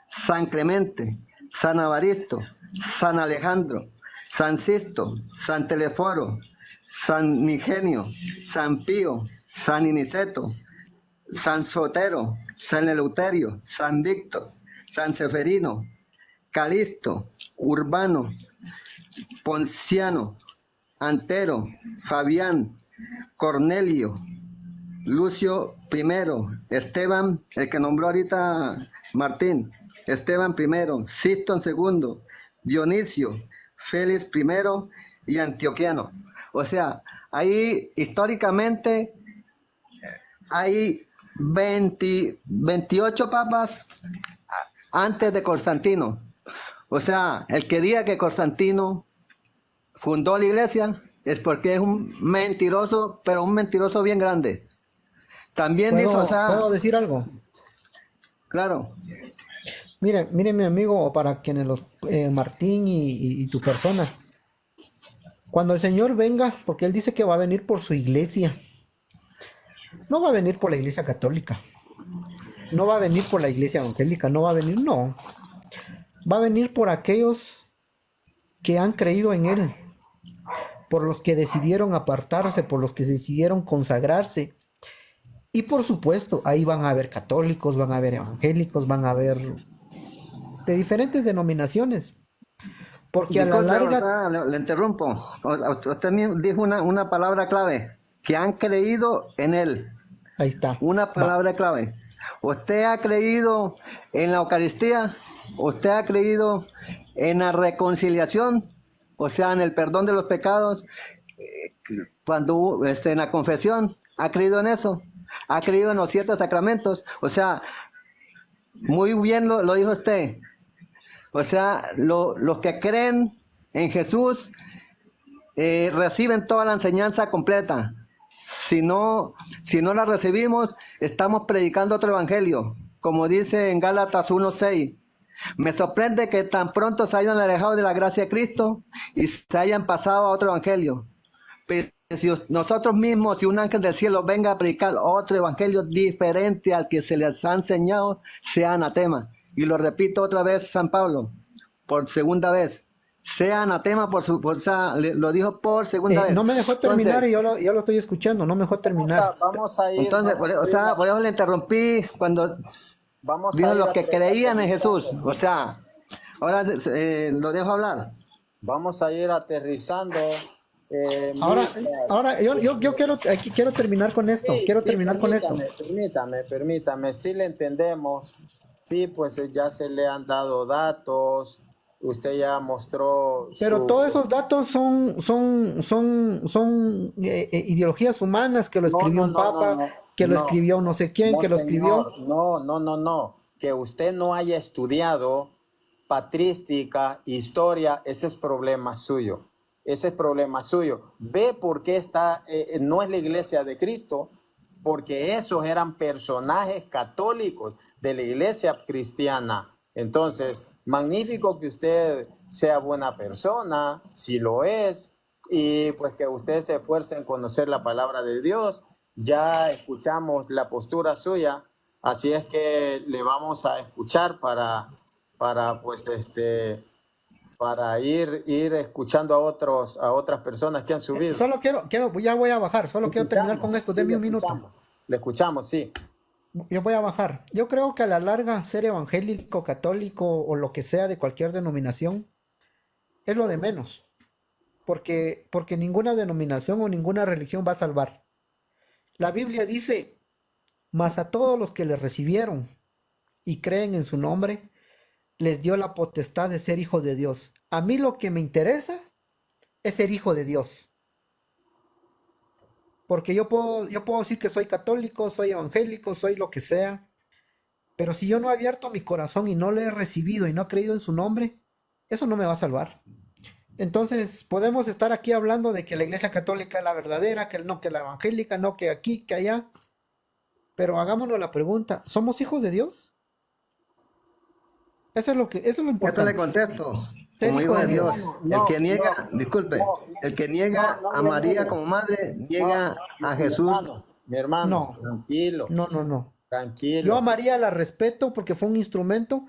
San Clemente, San Evaristo, San Alejandro, San Sisto, San Teleforo, San Nigenio, San Pío, San Iniceto, San Sotero, San Eleuterio, San Víctor, San Seferino, Calisto, Urbano, Ponciano, Antero, Fabián, Cornelio, Lucio I, Esteban, el que nombró ahorita Martín, Esteban I, Sisto II, Dionisio, Félix I y Antioquiano. O sea, ahí históricamente hay 28 papas antes de Constantino. O sea, el que diga que Constantino fundó la iglesia es porque es un mentiroso, pero un mentiroso bien grande. También dice, o sea... ¿Puedo decir algo? Claro. Miren mi amigo, para quienes Martín y tu persona. Cuando el Señor venga, porque Él dice que va a venir por su iglesia, no va a venir por la iglesia católica, no va a venir por la iglesia evangélica, no va a venir, no, va a venir por aquellos que han creído en Él, por los que decidieron apartarse, por los que decidieron consagrarse. Y por supuesto, ahí van a haber católicos, van a haber evangélicos, van a haber de diferentes denominaciones. Porque a la Disculpe, o larga, sea, le interrumpo. Usted dijo una palabra clave, que han creído en Él. ahí está. Una Va. palabra clave. ¿Usted ha creído en la Eucaristía? ¿Usted ha creído en la reconciliación? O sea, en el perdón de los pecados. Cuando en la confesión, ¿ha creído en eso? ¿Ha creído en los 7 sacramentos? O sea, muy bien lo dijo usted. O sea, los que creen en Jesús reciben toda la enseñanza completa. Si no la recibimos, estamos predicando otro evangelio, como dice en Gálatas 1:6. Me sorprende que tan pronto se hayan alejado de la gracia de Cristo y se hayan pasado a otro evangelio. Pero si nosotros mismos, si un ángel del cielo venga a predicar otro evangelio diferente al que se les ha enseñado, sea anatema. Y lo repito otra vez, San Pablo, por segunda vez. Sea anatema lo dijo por segunda vez. No me dejó terminar Entonces, y yo lo estoy escuchando, no me dejó terminar. Vamos a ir. entonces por eso le interrumpí cuando Vamos a dijo ir los que creían en Jesús. aterrizando. O sea, ahora lo dejo hablar. Vamos a ir aterrizando. Ahora, Mira, ahora yo quiero terminar con esto, sí, quiero sí, terminar con esto. permítame, sí le entendemos. Sí, pues ya se le han dado datos. Usted ya mostró Pero todos esos datos son ideologías humanas que lo escribió un papa, que lo no, escribió no sé quién, no, que lo escribió. señor, no. Que usted no haya estudiado patrística, historia, ese es problema suyo. Ese es problema suyo. Ve por qué no es la iglesia de Cristo, porque esos eran personajes católicos de la iglesia cristiana. Entonces, magnífico que usted sea buena persona, si lo es, y pues que usted se esfuerce en conocer la palabra de Dios. Ya escuchamos la postura suya, así es que le vamos a escuchar para pues para ir escuchando a otras personas que han subido. Solo ya voy a bajar, solo quiero terminar con esto, Sí, denme un minuto. Le escuchamos, sí. Yo voy a bajar. Yo creo que a la larga ser evangélico, católico o lo que sea de cualquier denominación es lo de menos. Porque ninguna denominación o ninguna religión va a salvar. La Biblia dice, mas a todos los que le recibieron y creen en su nombre, les dio la potestad de ser hijos de Dios. A mí lo que me interesa es ser hijo de Dios. Porque yo puedo decir que soy católico, soy evangélico, soy lo que sea. Pero si yo no he abierto mi corazón y no le he recibido y no he creído en su nombre, eso no me va a salvar. Entonces podemos estar aquí hablando de que la iglesia católica es la verdadera, que no, que la evangélica, no, que aquí, que allá. Pero hagámonos la pregunta, ¿somos hijos de Dios? Eso es lo Esto le importante. contesto, Ser como hijo hijo de de Dios. Dios. No, El que niega, no, disculpe, no, el que niega no, a mi María hermano. como madre, niega a Jesús. Mi hermano, No, tranquilo, no. Yo a tranquilo. María la respeto porque fue un instrumento,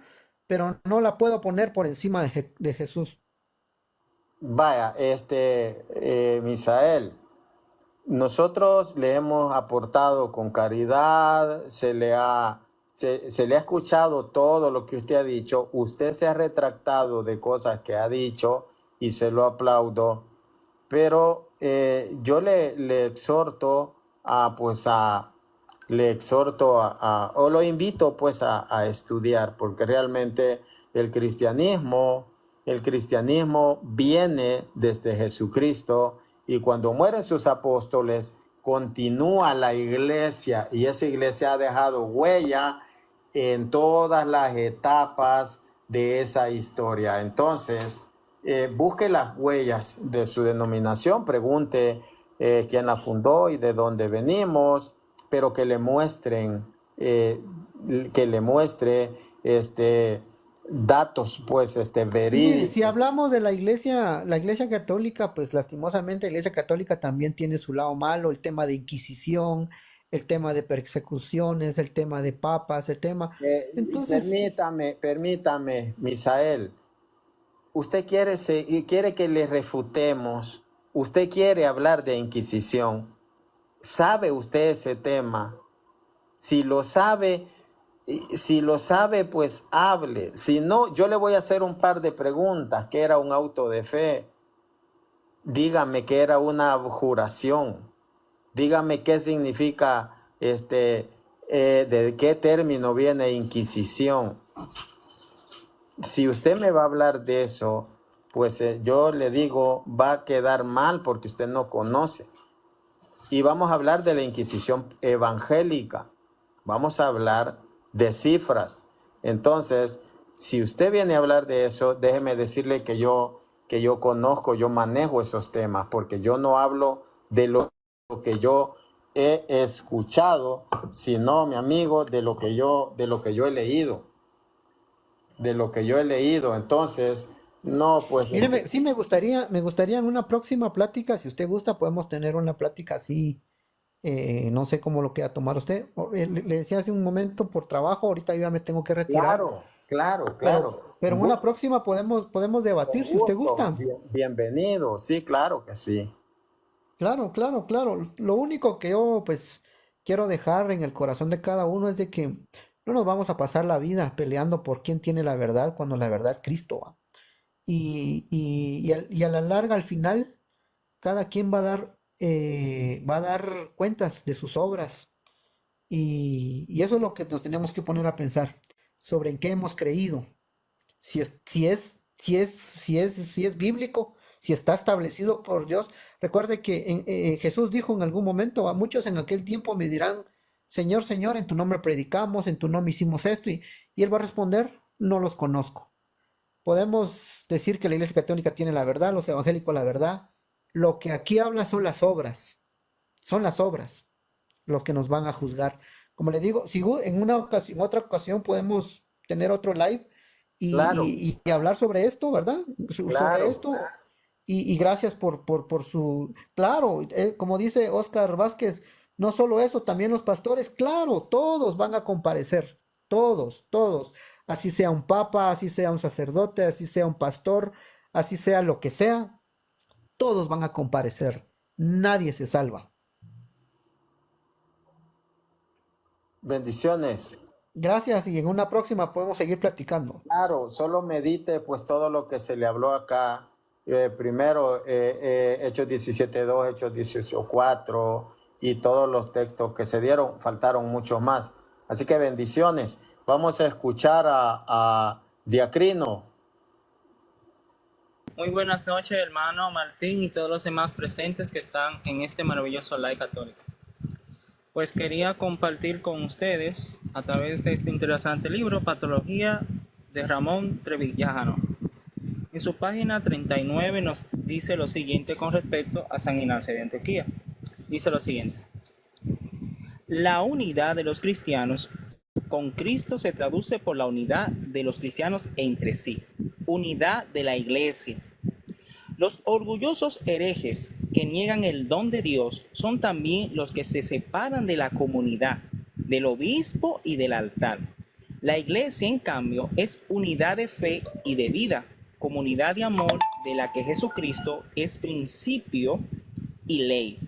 pero no la puedo poner por encima de Jesús. Vaya, Misael, nosotros le hemos aportado con caridad, se le ha escuchado todo lo que usted ha dicho, usted se ha retractado de cosas que ha dicho y se lo aplaudo, pero yo le exhorto o lo invito pues a estudiar, porque realmente el cristianismo viene desde Jesucristo, y cuando mueren sus apóstoles, continúa la iglesia, y esa iglesia ha dejado huella en todas las etapas de esa historia. Entonces, busque las huellas de su denominación, pregunte quién la fundó y de dónde venimos, pero que le muestre datos, pues, Mire, si verídicos. hablamos de la iglesia católica, pues lastimosamente la iglesia católica también tiene su lado malo, el tema de Inquisición, el tema de persecuciones, el tema de papas, el tema. Entonces, Permítame, Misael. Usted quiere que le refutemos. Usted quiere hablar de Inquisición. ¿Sabe usted ese tema? Si lo sabe, si lo sabe, pues hable. Si no, yo le voy a hacer un par de preguntas. ¿Qué era un auto de fe? Dígame qué era una abjuración. Dígame qué significa, de qué término viene Inquisición. Si usted me va a hablar de eso, pues yo le digo, va a quedar mal porque usted no conoce. Y vamos a hablar de la Inquisición evangélica. Vamos a hablar de cifras. Entonces, si usted viene a hablar de eso, déjeme decirle que yo conozco, yo manejo esos temas, porque yo no hablo de lo que yo he escuchado, sino, mi amigo, de lo que yo he leído. De lo que yo he leído. Entonces, no, pues, míreme, sí me gustaría en una próxima plática, si usted gusta, podemos tener una plática así, no sé cómo lo quiera tomar usted. Le decía hace un momento por trabajo, ahorita yo ya me tengo que retirar, pero en una Gusto, próxima podemos debatir con si usted gusto. gusta. Bienvenido. Sí, claro que sí. Claro, claro, claro. Lo único que yo pues quiero dejar en el corazón de cada uno es de que no nos vamos a pasar la vida peleando por quién tiene la verdad cuando la verdad es Cristo, ¿va? Y a la larga, al final, cada quien va a dar cuentas de sus obras. Y eso es lo que nos tenemos que poner a pensar sobre en qué hemos creído. Si es bíblico, si está establecido por Dios. Recuerde que Jesús dijo en algún momento, a muchos en aquel tiempo me dirán, Señor, Señor, en tu nombre predicamos, en tu nombre hicimos esto, y él va a responder, no los conozco. Podemos decir que la Iglesia Católica tiene la verdad, los evangélicos la verdad. Lo que aquí habla son las obras, los que nos van a juzgar. Como le digo, si en una ocasión, en otra ocasión podemos tener otro live Claro, y hablar sobre esto, ¿verdad? Sobre claro. esto. Y gracias por su... Claro, como dice Oscar Vázquez, no solo eso, también los pastores, claro, todos van a comparecer, todos, todos. Así sea un papa, así sea un sacerdote, así sea un pastor, así sea lo que sea, todos van a comparecer. Nadie se salva. Bendiciones. Gracias y en una próxima podemos seguir platicando. Claro, solo medite pues todo lo que se le habló acá. Primero, Hechos 17:2, Hechos 18:4 y todos los textos que se dieron, faltaron muchos más. Así que bendiciones. Vamos a escuchar a Diacrino. Muy buenas noches, hermano Martín y todos los demás presentes que están en este maravilloso live católico. Pues quería compartir con ustedes a través de este interesante libro, Patología de Ramón Trevijano. En su página 39 nos dice lo siguiente con respecto a San Ignacio de Antioquía. Dice lo siguiente: la unidad de los cristianos con Cristo se traduce por la unidad de los cristianos entre sí, unidad de la iglesia. Los orgullosos herejes que niegan el don de Dios son también los que se separan de la comunidad, del obispo y del altar. La iglesia, en cambio, es unidad de fe y de vida, comunidad de amor de la que Jesucristo es principio y ley.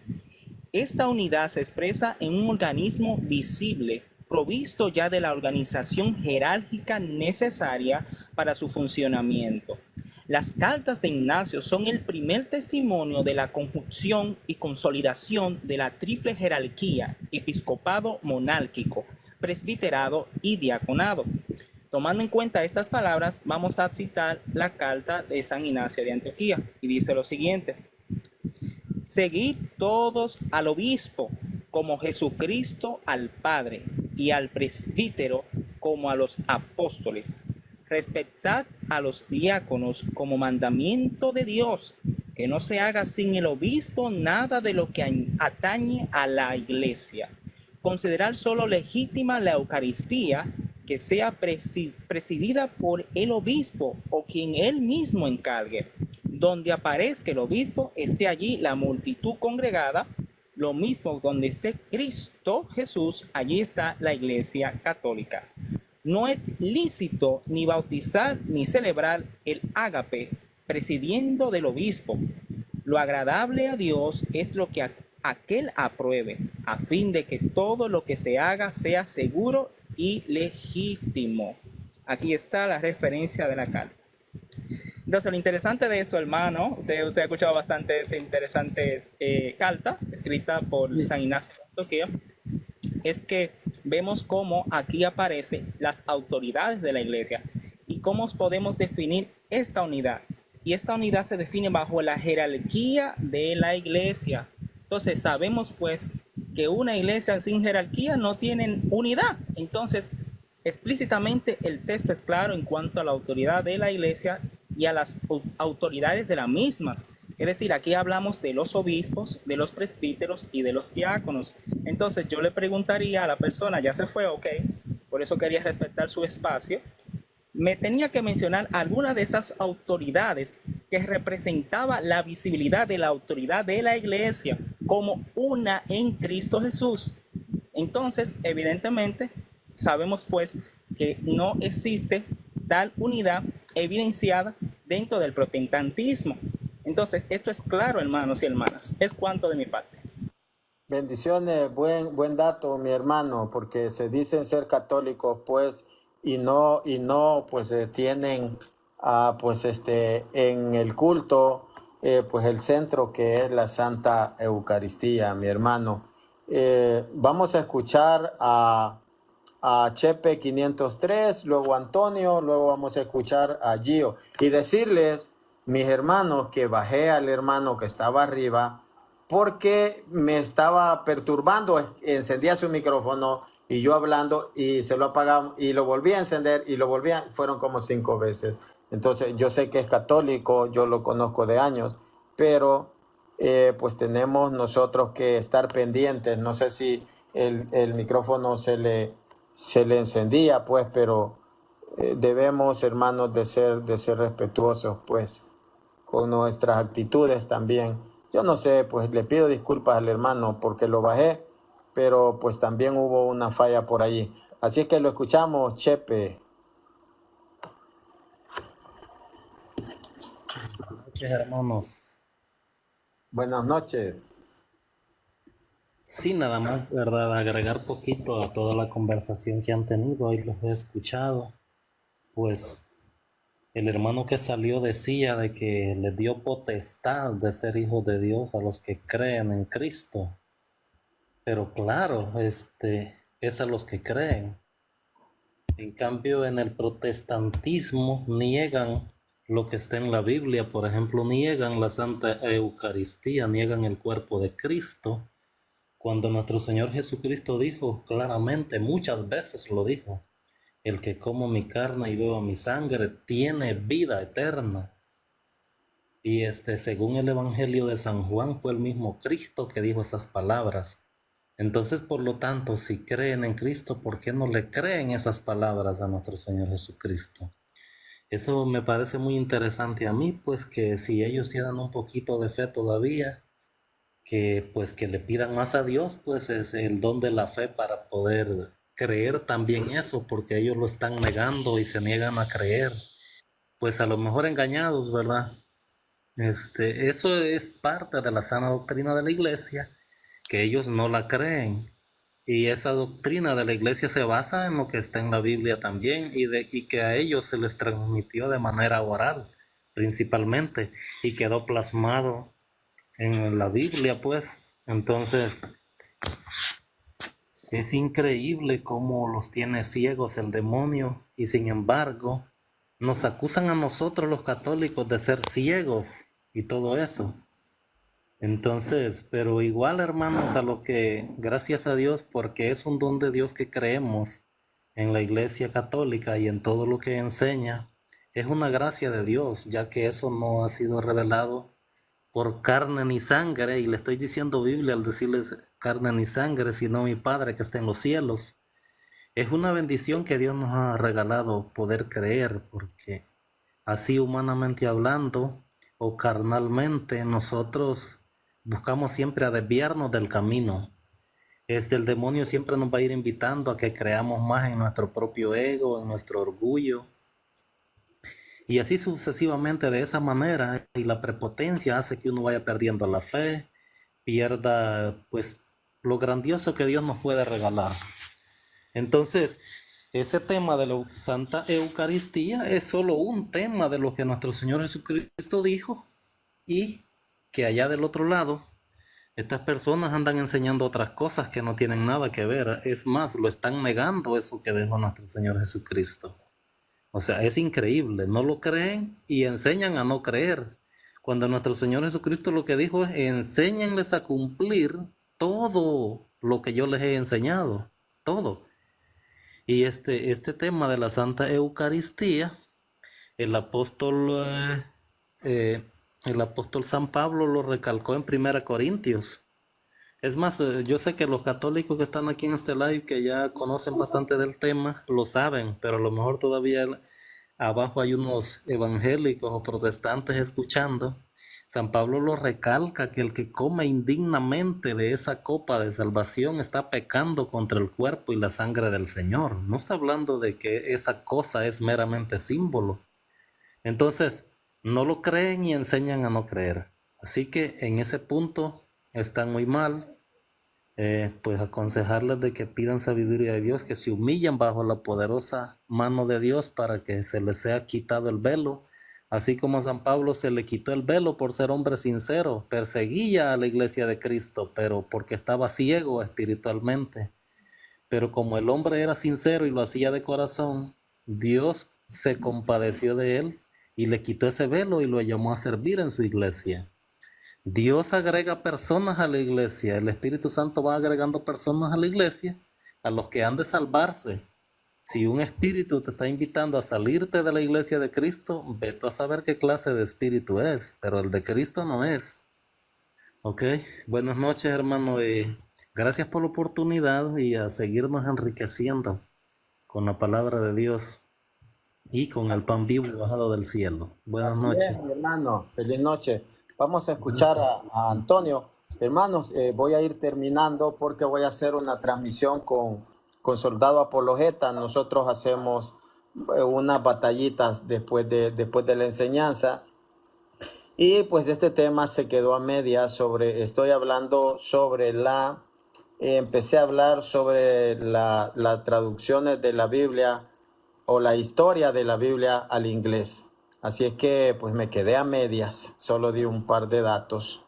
Esta unidad se expresa en un organismo visible, provisto ya de la organización jerárquica necesaria para su funcionamiento. Las cartas de Ignacio son el primer testimonio de la conjunción y consolidación de la triple jerarquía, episcopado monárquico, presbiterado y diaconado. Tomando en cuenta estas palabras, vamos a citar la carta de San Ignacio de Antioquía, y dice lo siguiente: seguid todos al obispo, como Jesucristo al Padre, y al presbítero como a los apóstoles. Respetad a los diáconos como mandamiento de Dios, que no se haga sin el obispo nada de lo que atañe a la iglesia. Considerar solo legítima la Eucaristía que sea presidida por el obispo o quien él mismo encargue. Donde aparezca el obispo, esté allí la multitud congregada. Lo mismo donde esté Cristo Jesús, allí está la Iglesia Católica. No es lícito ni bautizar ni celebrar el ágape presidiendo del obispo. Lo agradable a Dios es lo que aquel apruebe, a fin de que todo lo que se haga sea seguro y legítimo. Aquí está la referencia de la carta. Entonces, lo interesante de esto, hermano, usted ha escuchado bastante esta interesante carta escrita por San Ignacio de Antioquía, es que vemos cómo aquí aparecen las autoridades de la iglesia y cómo podemos definir esta unidad. Y esta unidad se define bajo la jerarquía de la iglesia. Entonces, sabemos pues que una iglesia sin jerarquía no tiene unidad. Entonces, explícitamente el texto es claro en cuanto a la autoridad de la iglesia y a las autoridades de las mismas. Es decir, aquí hablamos de los obispos, de los presbíteros y de los diáconos. Entonces yo le preguntaría a la persona, ya se fue, ok, por eso quería respetar su espacio, me tenía que mencionar alguna de esas autoridades que representaba la visibilidad de la autoridad de la iglesia como una en Cristo Jesús. Entonces, evidentemente, sabemos pues que no existe tal unidad evidenciada dentro del protestantismo. Entonces, esto es claro, hermanos y hermanas. Es cuanto de mi parte. Bendiciones, buen dato, mi hermano, porque se dicen ser católicos, pues, y no, pues, tienen, pues, en el culto, pues, el centro que es la Santa Eucaristía, mi hermano. Vamos a escuchar a Chepe 503, luego Antonio, luego vamos a escuchar a Gio y decirles, mis hermanos, que bajé al hermano que estaba arriba porque me estaba perturbando. Encendía su micrófono y yo hablando y se lo apagaba y lo volví a encender y lo volvía, fueron como 5 veces. Entonces yo sé que es católico, yo lo conozco de años, pero pues tenemos nosotros que estar pendientes. No sé si el micrófono se le encendía, pues, pero debemos, hermanos, de ser respetuosos, pues, con nuestras actitudes también. Yo no sé, pues le pido disculpas al hermano porque lo bajé, pero pues también hubo una falla por allí. Así es que lo escuchamos, Chepe. Buenas noches, hermanos. Buenas noches. Sí, nada más, ¿verdad? Agregar poquito a toda la conversación que han tenido, hoy los he escuchado. Pues el hermano que salió decía de que le dio potestad de ser hijos de Dios a los que creen en Cristo. Pero claro, es a los que creen. En cambio, en el protestantismo niegan lo que está en la Biblia. Por ejemplo, niegan la Santa Eucaristía, niegan el cuerpo de Cristo. Cuando nuestro Señor Jesucristo dijo claramente, muchas veces lo dijo, el que come mi carne y beba mi sangre tiene vida eterna. Y según el Evangelio de San Juan, fue el mismo Cristo que dijo esas palabras. Entonces, por lo tanto, si creen en Cristo, ¿por qué no le creen esas palabras a nuestro Señor Jesucristo? Eso me parece muy interesante a mí, pues que si ellos tienen un poquito de fe todavía, que pues que le pidan más a Dios, pues es el don de la fe para poder creer también eso, porque ellos lo están negando y se niegan a creer, pues a lo mejor engañados, ¿verdad? Eso es parte de la sana doctrina de la iglesia, que ellos no la creen, y esa doctrina de la iglesia se basa en lo que está en la Biblia también, y que a ellos se les transmitió de manera oral, principalmente, y quedó plasmado en la Biblia, pues. Entonces es increíble cómo los tiene ciegos el demonio, y sin embargo nos acusan a nosotros los católicos de ser ciegos y todo eso. Entonces, pero igual, hermanos, a lo que, gracias a Dios, porque es un don de Dios que creemos en la Iglesia Católica y en todo lo que enseña, es una gracia de Dios, ya que eso no ha sido revelado por carne ni sangre, y le estoy diciendo Biblia al decirles carne ni sangre, sino mi Padre que está en los cielos. Es una bendición que Dios nos ha regalado poder creer, porque así humanamente hablando o carnalmente nosotros buscamos siempre a desviarnos del camino. El demonio siempre nos va a ir invitando a que creamos más en nuestro propio ego, en nuestro orgullo, y así sucesivamente de esa manera, y la prepotencia hace que uno vaya perdiendo la fe, pierda pues lo grandioso que Dios nos puede regalar. Entonces, ese tema de la Santa Eucaristía es solo un tema de lo que nuestro Señor Jesucristo dijo, y que allá del otro lado, estas personas andan enseñando otras cosas que no tienen nada que ver. Es más, lo están negando eso que dejó nuestro Señor Jesucristo. O sea, es increíble, no lo creen y enseñan a no creer. Cuando nuestro Señor Jesucristo lo que dijo es: enséñenles a cumplir todo lo que yo les he enseñado, todo. Y este tema de la Santa Eucaristía, el apóstol, el apóstol San Pablo lo recalcó en 1 Corintios. Es más, yo sé que los católicos que están aquí en este live, que ya conocen bastante del tema, lo saben, pero a lo mejor todavía abajo hay unos evangélicos o protestantes escuchando. San Pablo lo recalca, que el que come indignamente de esa copa de salvación está pecando contra el cuerpo y la sangre del Señor. No está hablando de que esa cosa es meramente símbolo. Entonces, no lo creen y enseñan a no creer. Así que en ese punto están muy mal. Pues aconsejarles de que pidan sabiduría de Dios, que se humillen bajo la poderosa mano de Dios para que se les sea quitado el velo, así como a San Pablo se le quitó el velo por ser hombre sincero. Perseguía a la iglesia de Cristo, pero porque estaba ciego espiritualmente. Pero como el hombre era sincero y lo hacía de corazón, Dios se compadeció de él y le quitó ese velo y lo llamó a servir en su iglesia. Dios agrega personas a la iglesia, el Espíritu Santo va agregando personas a la iglesia, a los que han de salvarse. Si un espíritu te está invitando a salirte de la iglesia de Cristo, vete a saber qué clase de espíritu es, pero el de Cristo no es. Ok, buenas noches, hermano, gracias por la oportunidad y a seguirnos enriqueciendo con la palabra de Dios y con el pan vivo bajado del cielo. Buenas Así noches. es, mi hermano. Feliz noche. Vamos a escuchar a Antonio. Hermanos, voy a ir terminando porque voy a hacer una transmisión con Soldado Apologeta. Nosotros hacemos unas batallitas después de la enseñanza. Y pues este tema se quedó a medias. Estoy hablando sobre empecé a hablar sobre las traducciones de la Biblia o la historia de la Biblia al inglés. Así es que pues me quedé a medias, solo di un par de datos,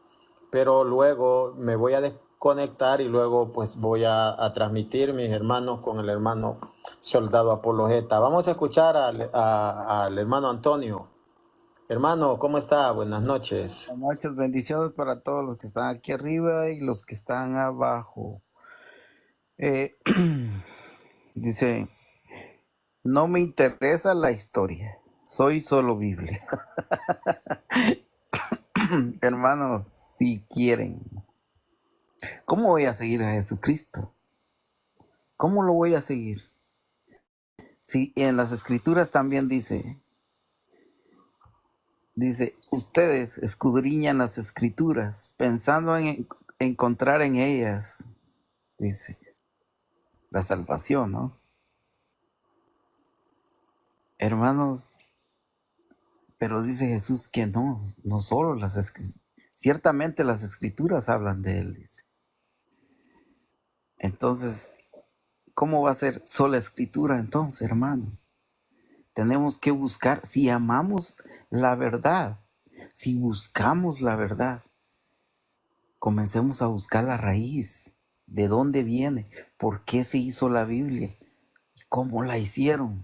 pero luego me voy a desconectar y luego pues voy a transmitir, mis hermanos, con el hermano Soldado Apologeta. Vamos a escuchar al hermano Antonio. Hermano, ¿cómo está? Buenas noches. Buenas noches, bendiciones para todos los que están aquí arriba y los que están abajo. Dice, no me interesa la historia, soy solo Biblia. Hermanos, si quieren, ¿cómo voy a seguir a Jesucristo? ¿Cómo lo voy a seguir? Si en las escrituras también dice, ustedes escudriñan las escrituras pensando en encontrar en ellas, dice, la salvación, ¿no? Hermanos, pero dice Jesús que no solo ciertamente las escrituras hablan de él, dice. Entonces, ¿cómo va a ser sola escritura entonces, hermanos? Tenemos que buscar, si amamos la verdad, si buscamos la verdad, comencemos a buscar la raíz, de dónde viene, por qué se hizo la Biblia, y cómo la hicieron.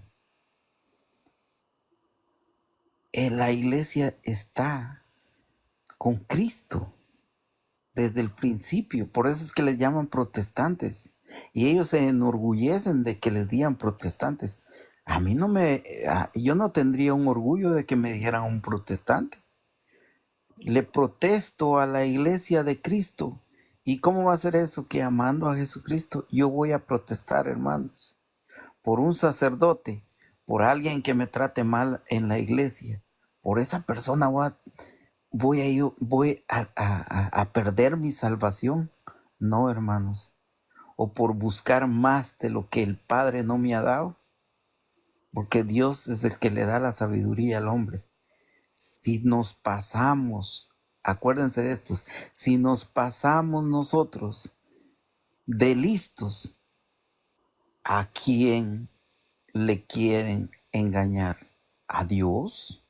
La iglesia está con Cristo desde el principio, por eso es que les llaman protestantes, y ellos se enorgullecen de que les digan protestantes. A mí yo no tendría un orgullo de que me dijeran un protestante. Le protesto a la iglesia de Cristo. ¿Y cómo va a ser eso? Que amando a Jesucristo yo voy a protestar, hermanos. por un sacerdote, por alguien que me trate mal en la iglesia, por esa persona voy a perder mi salvación. No, hermanos. O por buscar más de lo que el Padre no me ha dado, porque Dios es el que le da la sabiduría al hombre. Si nos pasamos, acuérdense de estos, si nos pasamos nosotros de listos, ¿a quién le quieren engañar? ¿A Dios?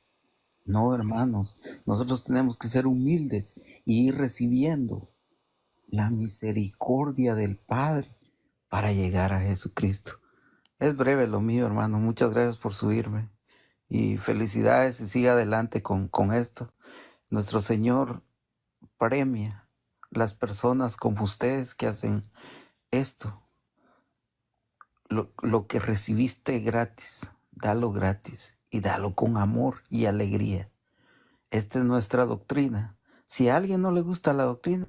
No, hermanos, nosotros tenemos que ser humildes y ir recibiendo la misericordia del Padre para llegar a Jesucristo. Es breve lo mío, hermano. Muchas gracias por subirme. Y felicidades y siga adelante con esto. Nuestro Señor premia las personas como ustedes que hacen esto. Lo que recibiste gratis, dalo gratis y dalo con amor y alegría. Esta es nuestra doctrina. Si a alguien no le gusta la doctrina,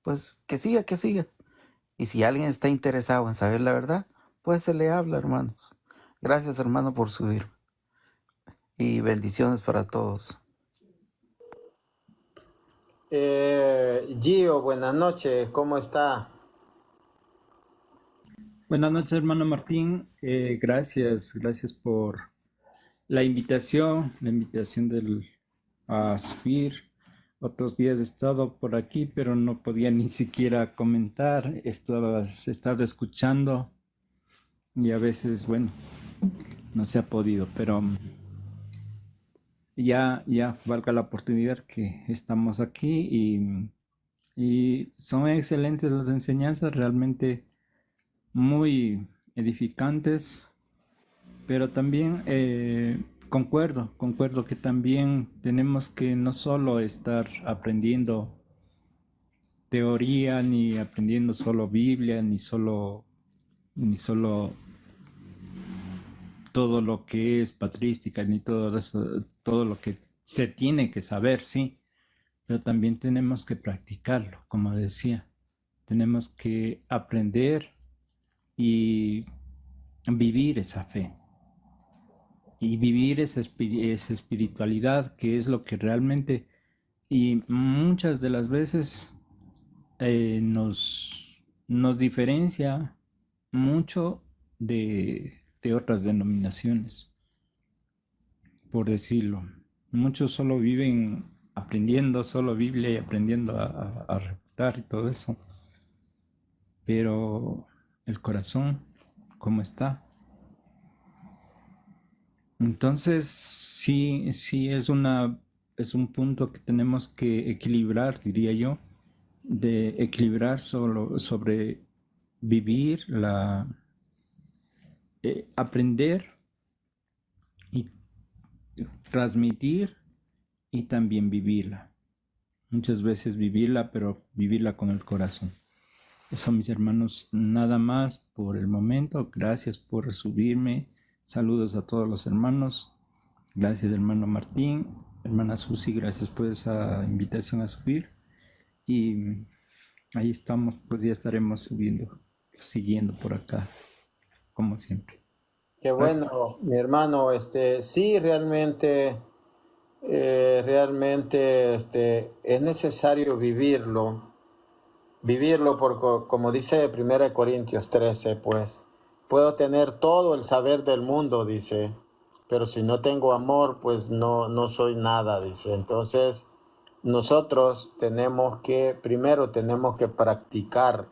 pues que siga. Y si alguien está interesado en saber la verdad, pues se le habla, hermanos. Gracias, hermano, por subir. Y bendiciones para todos. Gio, buenas noches, ¿cómo está? Buenas noches, hermano Martín. Gracias por la invitación a subir. Otros días he estado por aquí, pero no podía ni siquiera comentar. He estado escuchando y a veces, bueno, no se ha podido, pero ya valga la oportunidad que estamos aquí y son excelentes las enseñanzas, realmente muy edificantes, pero también concuerdo que también tenemos que no solo estar aprendiendo teoría, ni aprendiendo solo Biblia, ni solo todo lo que es patrística, ni todo eso, todo lo que se tiene que saber, sí, pero también tenemos que practicarlo, como decía, tenemos que aprender y vivir esa fe y vivir esa espiritualidad, que es lo que realmente y muchas de las veces nos diferencia mucho de otras denominaciones, por decirlo. Muchos solo viven aprendiendo solo Biblia y aprendiendo a refutar y todo eso, pero el corazón, ¿cómo está? Entonces, sí es un punto que tenemos que equilibrar, diría yo, de equilibrar sobre vivir aprender y transmitir y también vivirla. Muchas veces vivirla, pero vivirla con el corazón. Eso, mis hermanos, nada más por el momento. Gracias por subirme. Saludos a todos los hermanos. Gracias, hermano Martín. Hermana Susi, gracias por esa invitación a subir. Y ahí estamos, pues ya estaremos siguiendo por acá, como siempre. Qué bueno, mi hermano, sí, realmente es necesario vivirlo porque, como dice 1 Corintios 13, pues, puedo tener todo el saber del mundo, dice, pero si no tengo amor, pues no soy nada, dice. Entonces, nosotros primero tenemos que practicar,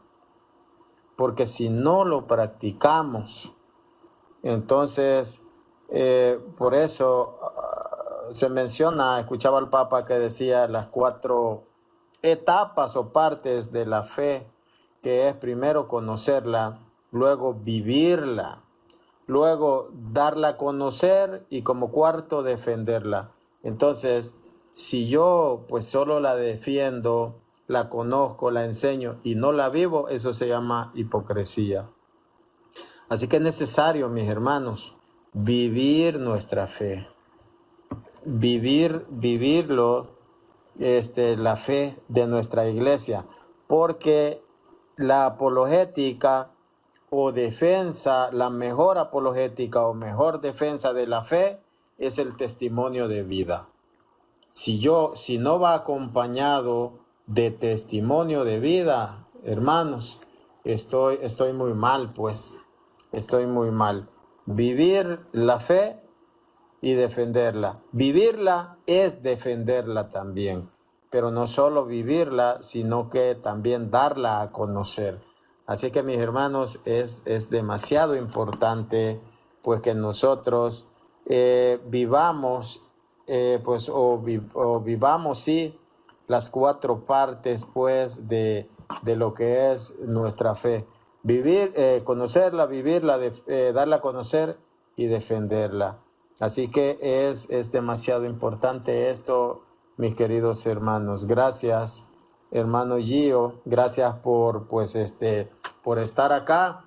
porque si no lo practicamos, entonces, por eso se menciona, escuchaba al Papa que decía las 4 etapas o partes de la fe, que es primero conocerla, luego vivirla, luego darla a conocer y como cuarto defenderla. Entonces, si yo pues solo la defiendo, la conozco, la enseño y no la vivo, eso se llama hipocresía. Así que es necesario, mis hermanos, vivir nuestra fe, vivirlo, la fe de nuestra iglesia, porque la apologética o defensa, la mejor apologética o mejor defensa de la fe es el testimonio de vida. Si no va acompañado de testimonio de vida, hermanos, estoy muy mal, pues, estoy muy mal. Vivir la fe y defenderla. Vivirla es defenderla también, pero no solo vivirla, sino que también darla a conocer. Así que, mis hermanos, es demasiado importante pues que nosotros vivamos vivamos sí las 4 partes pues de lo que es nuestra fe. Vivir, conocerla, vivirla, darla a conocer y defenderla. Así que es demasiado importante esto, mis queridos hermanos. Gracias, hermano Gio, gracias por estar acá